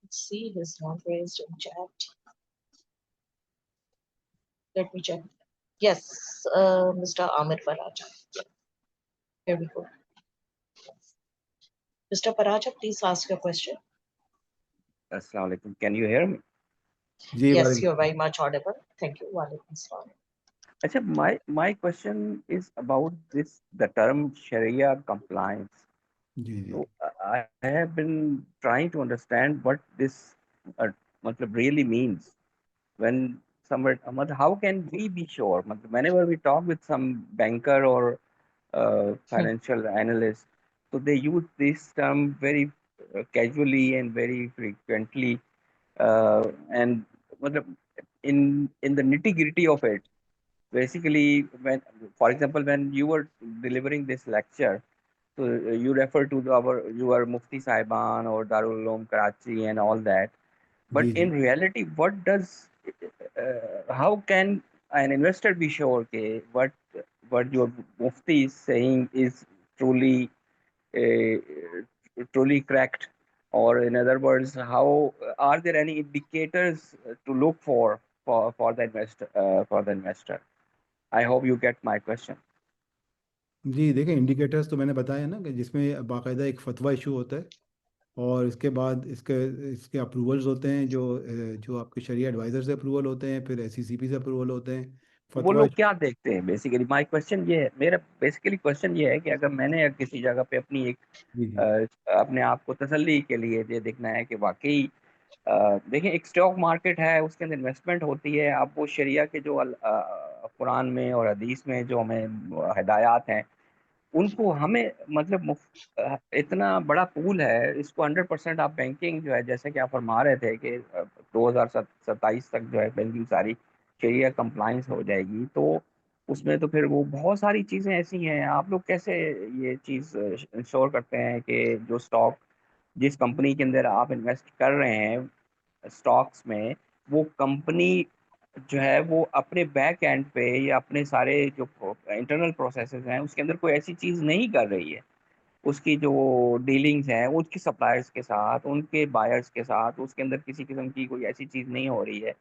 Let's see, his hand raised in chat. Let me check. Yes, Mr. Amir Paraja. Yeah, here we go. Mr. Paraja, please ask your question. Assalamu alaikum. Can you hear me? G Yes, وعلیکم you're very السلام. much audible. Thank you. Walaikum salam. Achha, my question is about this, the term Sharia compliance. G G So I have been trying to understand what this matlab really means. When somewhere, how can we be sure? Matlab, whenever we talk with some banker or financial analyst, so they use this term very casually and very frequently, and matlab, in the nitty gritty of it. Basically, when, for example, when you were delivering this lecture, so you refer to our, your Mufti Saiban or Darul Uloom Karachi and all that. But G in reality, what does, how can an investor be sure okay, what your Mufti is saying is truly truly correct? Or in other words, how are there any indicators to look for the investor? I hope you get my question. جی دیکھیں indicators تو میں نے بتایا نا کہ جس میں باقاعدہ ایک فتویٰ ایشو ہوتا ہے، اور اس کے بعد اس کے اپروولز ہوتے ہیں جو آپ کے شریعہ ایڈوائزر سے اپروول ہوتے ہیں، پھر SECP سے اپروول ہوتے ہیں. وہ فتویٰ لوگ کیا دیکھتے ہیں بیسیکلی؟ مائی کوشچن یہ ہے، میرا بیسیکلی کوشچن یہ ہے کہ اگر میں نے کسی جگہ پہ اپنی ایک جی جی اپنے آپ کو تسلی کے لیے یہ دیکھنا ہے کہ واقعی دیکھیں ایک اسٹاک مارکیٹ ہے، اس کے اندر انویسٹمنٹ ہوتی ہے. اب وہ شریعہ کے جو قرآن میں اور حدیث میں جو ہمیں ہدایات ہیں، ان کو ہمیں مطلب اتنا بڑا پول ہے، اس کو 100% آپ بینکنگ جو ہے، جیسے کہ آپ فرما رہے تھے کہ 2027 تک جو ہے بینکنگ ساری شریعہ کمپلائنس ہو جائے گی، تو اس میں تو پھر وہ بہت ساری چیزیں ایسی ہیں. آپ لوگ کیسے یہ چیز انشور کرتے ہیں کہ جو اسٹاک جس کمپنی کے اندر آپ انویسٹ کر رہے ہیں اسٹاکس میں، وہ کمپنی جو ہے وہ اپنے بیک اینڈ پہ یا اپنے سارے جو انٹرنل پروسیسز ہیں اس کے اندر کوئی ایسی چیز نہیں کر رہی ہے، اس کی جو ڈیلنگز ہیں ان کی سپلائرز کے ساتھ، ان کے بائرز کے ساتھ، اس کے اندر کسی قسم کی کوئی ایسی چیز نہیں ہو رہی ہے،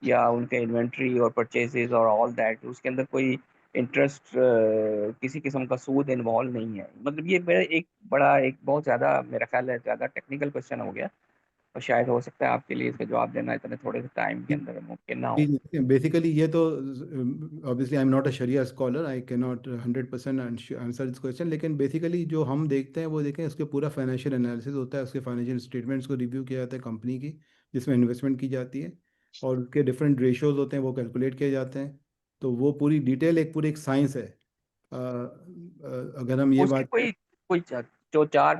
یا ان کے انوینٹری اور پرچیزز اور آل دیٹ اس کے اندر کوئی انٹرسٹ کسی قسم کا سود انوالو نہیں ہے. مطلب یہ میرا ایک بہت زیادہ میرا خیال ہے زیادہ ٹیکنیکل کوشچن ہو گیا، اور شاید ہو سکتا ہے آپ کے لیے اس کا جواب دینا اتنے تھوڑے سے ٹائم کے اندر ممکن نہ ہو. بیسیکلی یہ تو obviously I am not a sharia scholar, I can not 100% answer this question, لیکن بیسیکلی جو ہم دیکھتے ہیں وہ دیکھیں اس کے پورا فائنینشیل انالیسز ہوتا ہے، اس کے فائنینشیل اسٹیٹمنٹس کو ریویو کیا جاتا ہے کمپنی کی جس میں انویسٹمنٹ کی جاتی ہے، اور اس کے ڈفرینٹ ریشوز ہوتے ہیں وہ کیلکولیٹ کیے جاتے ہیں. تو وہ پوری ڈیٹیل پوری ایک سائنس ہے. اگر ہم یہ اس کے بات کوئی جو چار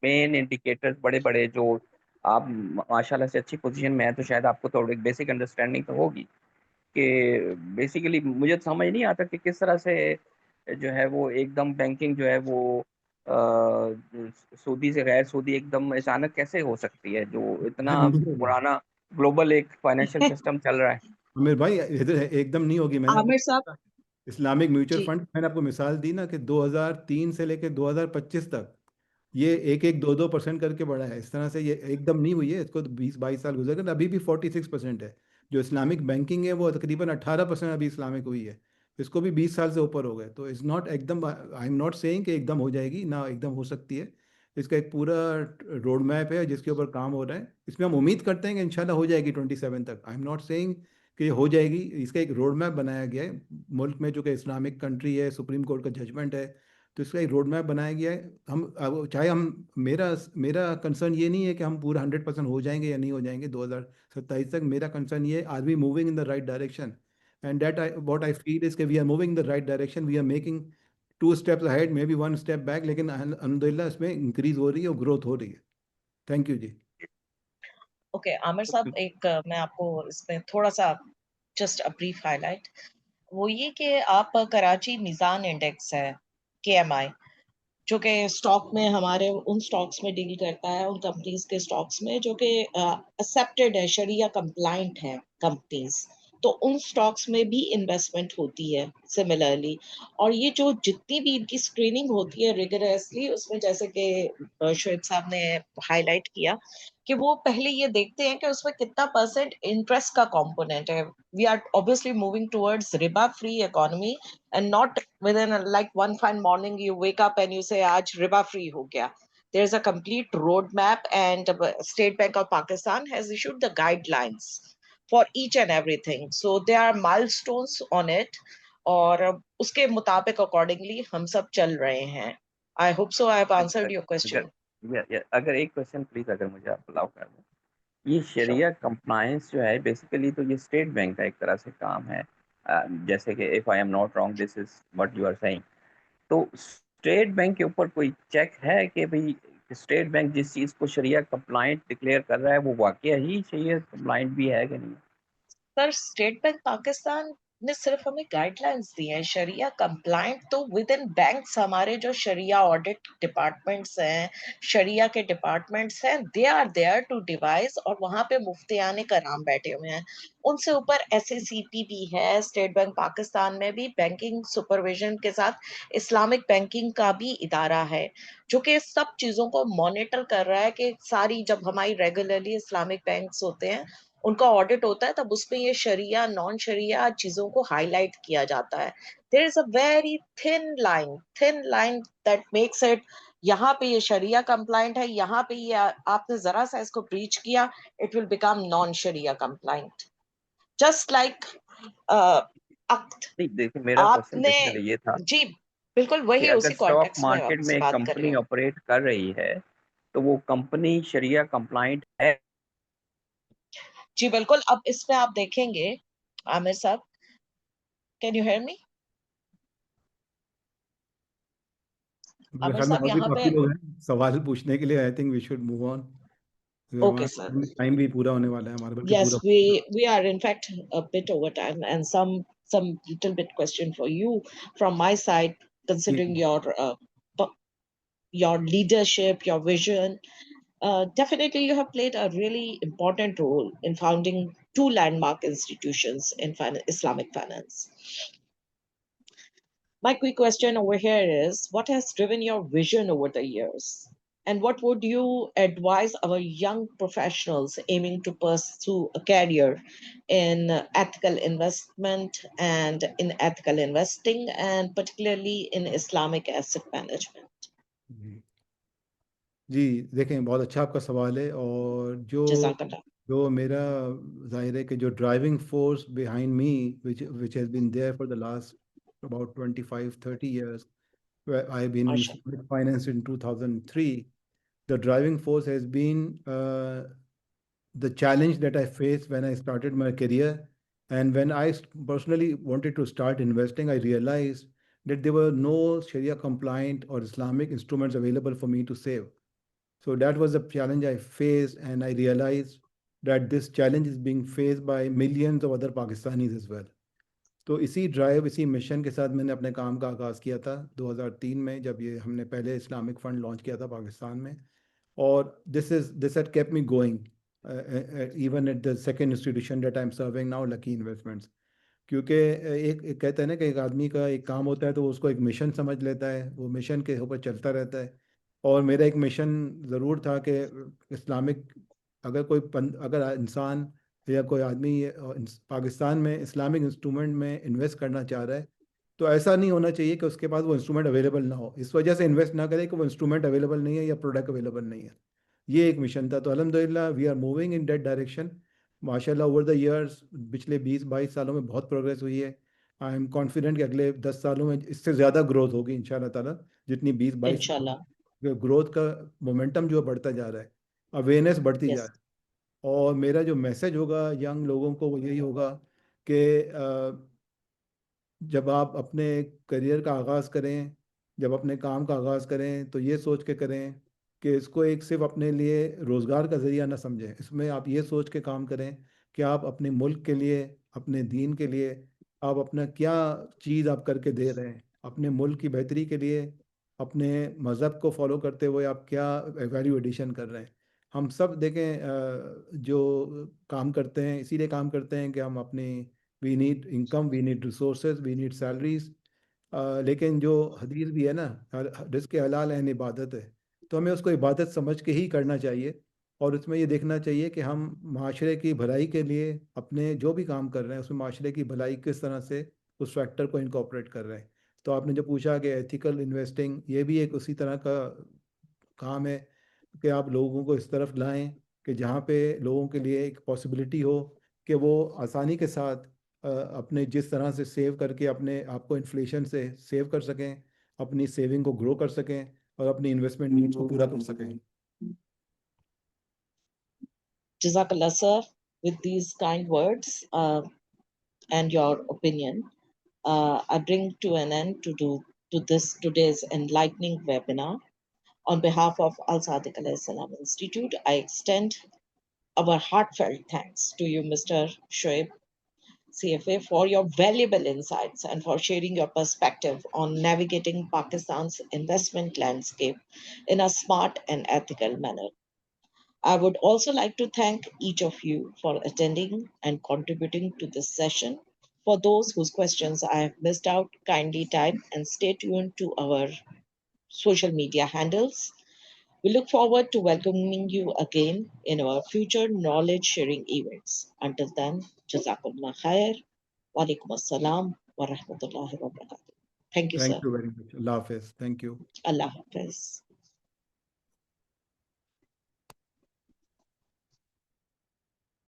مین انڈیکیٹر بڑے بڑے جو آپ ماشاءاللہ سے اچھی پوزیشن میں ہیں، تو شاید آپ کو تھوڑی ایک بیسک انڈرسٹینڈنگ تو ہوگی کہ بیسیکلی مجھے تو سمجھ نہیں آتا کہ کس طرح سے جو ہے وہ ایک دم بینکنگ جو ہے وہ سودی سے غیر سودی ایک دم اچانک کیسے ہو سکتی ہے، جو اتنا پرانا گلوبل ایک فائنینشیل سسٹم چل رہا ہے. عامر بھائی ادھر ایک دم نہیں ہوگی. میں نے عامر صاحب اسلامک میوچل جی فنڈ میں نے آپ کو مثال دی نا کہ 2003 سے لے کے 2025 تک یہ 1-2% کر کے بڑھا ہے. اس طرح سے یہ ایک دم نہیں ہوئی ہے، اس کو 20-22 سال گزر گئے، ابھی بھی 46% ہے. جو اسلامک بینکنگ ہے وہ تقریباً 18% ابھی اسلامک ہوئی ہے، اس کو بھی 20 سال سے اوپر ہو گئے. تو اٹس ناٹ ایک دم، آئی ایم ناٹ سیئنگ کہ ایک دم ہو جائے گی، نہ ایک دم ہو سکتی ہے. اس کا ایک پورا روڈ میپ ہے جس کے اوپر کام ہو رہا ہے. اس میں ہم امید کرتے ہیں کہ انشاءاللہ ہو جائے گی 27 تک. آئی ایم ناٹ سیئنگ کہ یہ ہو جائے گی. اس کا ایک روڈ میپ بنایا گیا ہے ملک میں، جو کہ اسلامک کنٹری ہے، سپریم کورٹ کا ججمنٹ ہے، تو اس کا ایک روڈ میپ بنایا گیا ہے. چاہے میرا کنسرن یہ نہیں ہے کہ ہم پورا 100% ہو جائیں گے یا نہیں ہو جائیں گے 2027 تک. میرا کنسرن یہ ہے are we moving in the right direction, and that what I feel is کہ we are moving in the right direction. We are making 2 steps ahead, may be 1 step back, لیکن الحمدللہ اس میں انکریز ہو رہی ہے اور growth ہو رہی ہے. تھینک یو جی. اوکے عامر صاحب، ایک میں آپ کو اس میں تھوڑا سا جسٹ بریف ہائی لائٹ، وہ یہ کہ آپ کراچی میزان انڈیکس ہے KMI، جو کہ اسٹاک میں ہمارے ان اسٹاکس میں ڈیل کرتا ہے، ان کمپنیز کے اسٹاکس میں جو کہ ایکسیپٹیڈ ہے، شریعہ کمپلائنٹ ہے کمپنیز، تو ان اسٹاکس میں بھی انویسٹمنٹ ہوتی ہے سملرلی. اور یہ جو جتنی بھی ان کی اسکریننگ ہوتی ہے ریگولرسلی، اس میں جیسے کہ شعیب صاحب نے ہائی لائٹ کیا کہ وہ پہلے یہ دیکھتے ہیں کہ اس میں کتنا پرسنٹ انٹرسٹ کا کمپوننٹ ہے. We are obviously moving towards riba free economy and not within like one fine morning you wake up and you say aaj riba free ho gaya. There's a complete roadmap, and State Bank of Pakistan has issued the guidelines for each and everything, so there are milestones on it, اور اس کے مطابق accordingly ہم سب چل رہے ہیں. I hope so I have answered your question. اگر ایک question please اگر مجھے آپ الاؤ کر دیں، یہ Sure. شریعہ کمپلائنس جو ہے بیسیکلی تو یہ اسٹیٹ بینک کا ایک طرح سے کام ہے، جیسے کہ if I am not wrong this is what you are seeing. تو اسٹیٹ بینک کے اوپر کوئی چیک ہے کہ بھئی اسٹیٹ بینک جس چیز کو شریعہ کمپلائنٹ ڈکلیئر کر رہا ہے وہ واقعہ ہی شریعہ کمپلائنٹ بھی ہے کہ نہیں؟ سر اسٹیٹ بینک پاکستان ने सिर्फ हमें गाइडलाइंस दी हैं शरिया कंप्लाइंट, तो विद इन बैंक्स हमारे जो शरिया ऑडिट डिपार्टमेंट्स हैं, शरिया के डिपार्टमेंट्स हैं, they are there to devise, और वहां पे मुफ्तियाने कराम बैठे हुए हैं। उनसे ऊपर SACP भी है, स्टेट बैंक पाकिस्तान में भी बैंकिंग सुपरविजन के साथ इस्लामिक बैंकिंग का भी इदारा है, जो कि सब चीजों को मॉनिटर कर रहा है कि सारी, जब हमारी रेगुलरली इस्लामिक बैंक्स होते हैं उनका ऑडिट होता है, तब उसमें ये शरिया नॉन शरिया चीजों को हाईलाइट किया जाता है। There is a very thin line that makes it, यहाँ पे ये शरिया कंप्लाइंट है, यहाँ पे ये आपने जरा सा इसको ब्रीच किया, इट विल बिकम नॉन शरिया कंप्लाइंट, जस्ट लाइक अक्ट। नहीं, देखिए मेरा क्वेश्चन आपने, बेसिकली ये था जी बिल्कुल कि वही अगर उसी स्टॉक कॉन्टेक्स्ट में मार्केट में आपसे एक बात कर रहे कंपनी हैं। ऑपरेट कर रही है तो वो कंपनी शरिया कंप्लाइंट है? जी बिल्कुल, अब इसमें आप देखेंगे आमिर साहब, कैन यू हेयर मी? मेरे आमिर ख्याल में साहब और भी यहाँ पे, काफी लोग हैं सवाल पूछने के लिए। I think we should move on, okay sir. हमारा टाइम भी पूरा होने वाला है, हमारा बल्कि Yes, पूरा। we are in fact a bit over time, and some little bit question for you from my side, ji considering p- your leadership, your vision. Definitely, you have played a really important role in founding two landmark institutions in Islamic finance. My quick question over here is, what has driven your vision over the years? And what would you advise our young professionals aiming to pursue a career in ethical investment and in ethical investing, and particularly in Islamic asset management? जी जी, देखें बहुत अच्छा आपका सवाल है। और जो Jazakallah. जो मेरा जाहिर है कि जो driving force behind me which has been there for the last about 25-30 years, where I've been in Mashallah. Islamic finance in 2003. The driving force has been the challenge that I faced when I started my career. And when I personally wanted to start investing, I realized that there were no Sharia compliant or Islamic instruments available for me to save. So that was the challenge I faced, and I realized that this challenge is being faced by millions of other Pakistanis as well. तो इसी drive, इसी mission के साथ मैंने अपने काम का आगाज़ किया था 2003 में, जब ये हमने पहले इस्लामिक फ़ंड लॉन्च किया था पाकिस्तान में। और this had kept me going even at the second institution that I am serving now, lucky investments. क्योंकि एक कहते हैं ना कि एक आदमी का एक काम होता है तो वो उसको एक मिशन समझ लेता है, वो मिशन के ऊपर चलता रहता है। और मेरा एक मिशन ज़रूर था कि इस्लामिक, अगर इंसान या कोई आदमी पाकिस्तान में इस्लामिक इंस्ट्रूमेंट में इन्वेस्ट करना चाह रहा है, तो ऐसा नहीं होना चाहिए कि उसके पास वो इंस्ट्रूमेंट अवेलेबल ना हो, इस वजह से इन्वेस्ट ना करे कि वो इंस्ट्रूमेंट अवेलेबल नहीं है या प्रोडक्ट अवेलेबल नहीं है। ये एक मिशन था। तो अल्हम्दुलिल्लाह we are moving in that direction. माशाल्लाह ओवर द इयर्स, पिछले 20-22 सालों में बहुत प्रोग्रेस हुई है। आई एम कॉन्फिडेंट कि अगले 10 सालों में इससे ज़्यादा ग्रोथ होगी इंशाल्लाह ताला। जितनी 20-22 Inshallah. ग्रोथ का मोमेंटम जो बढ़ता जा रहा है, अवेयरनेस बढ़ती जा Yes. रही है। और मेरा जो मैसेज होगा यंग लोगों को वो यही होगा कि जब आप अपने करियर का आगाज़ करें, जब अपने काम का आगाज़ करें, तो ये सोच के करें कि इसको एक सिर्फ अपने लिए रोज़गार का ज़रिया ना समझें। इसमें आप ये सोच के काम करें कि आप अपने मुल्क के लिए, अपने दीन के लिए, आप अपना क्या चीज़ आप करके दे रहे हैं, अपने मुल्क की बेहतरी के लिए, अपने मज़हब को फॉलो करते हुए आप क्या वैल्यू एडिशन कर रहे हैं। हम सब देखें जो काम करते हैं इसीलिए काम करते हैं कि हम अपनी, we need income, we need resources, we need salaries. लेकिन जो हदीस भी है ना, रिस्क हलाल है इबादत है, तो हमें उसको इबादत समझ के ही करना चाहिए। और उसमें ये देखना चाहिए कि हम माशरे की भलाई के लिए अपने जो भी काम कर रहे हैं उसमें माशरे की भलाई किस तरह से उस फैक्टर को इनकॉर्पोरेट कर रहे हैं। तो आपने जो पूछा कि एथिकल इन्वेस्टिंग, ये भी एक उसी तरह का काम है कि आप लोगों को इस तरफ लाएं कि जहाँ पे लोगों के लिए एक पॉसिबिलिटी हो कि वो आसानी के साथ अपने जिस तरह से सेव करके अपने आप को इन्फ्लेशन से सेव कर सकें, अपनी सेविंग को ग्रो कर सकें और अपनी इन्वेस्टमेंट नीड्स को पूरा कर सकें। Jazakallah, sir, with these kind words and your opinion. I bring to an end to this today's enlightening webinar. On behalf of Al-Sadiq Salam Institute, I extend our heartfelt thanks to you, Mr. Shoaib, CFA, for your valuable insights and for sharing your perspective on navigating Pakistan's investment landscape in a smart and ethical manner. I would also like to thank each of you for attending and contributing to this session. For those whose questions I have missed out, kindly type and stay tuned to our social media handles. We look forward to welcoming you again in our future knowledge sharing events. Until then, Jazakumullah khair. Walaikum assalam wa rahmatullahi wa barakatuh. Thank you, Thank sir. you very much. Allah Hafiz. Thank you. Allah Hafiz.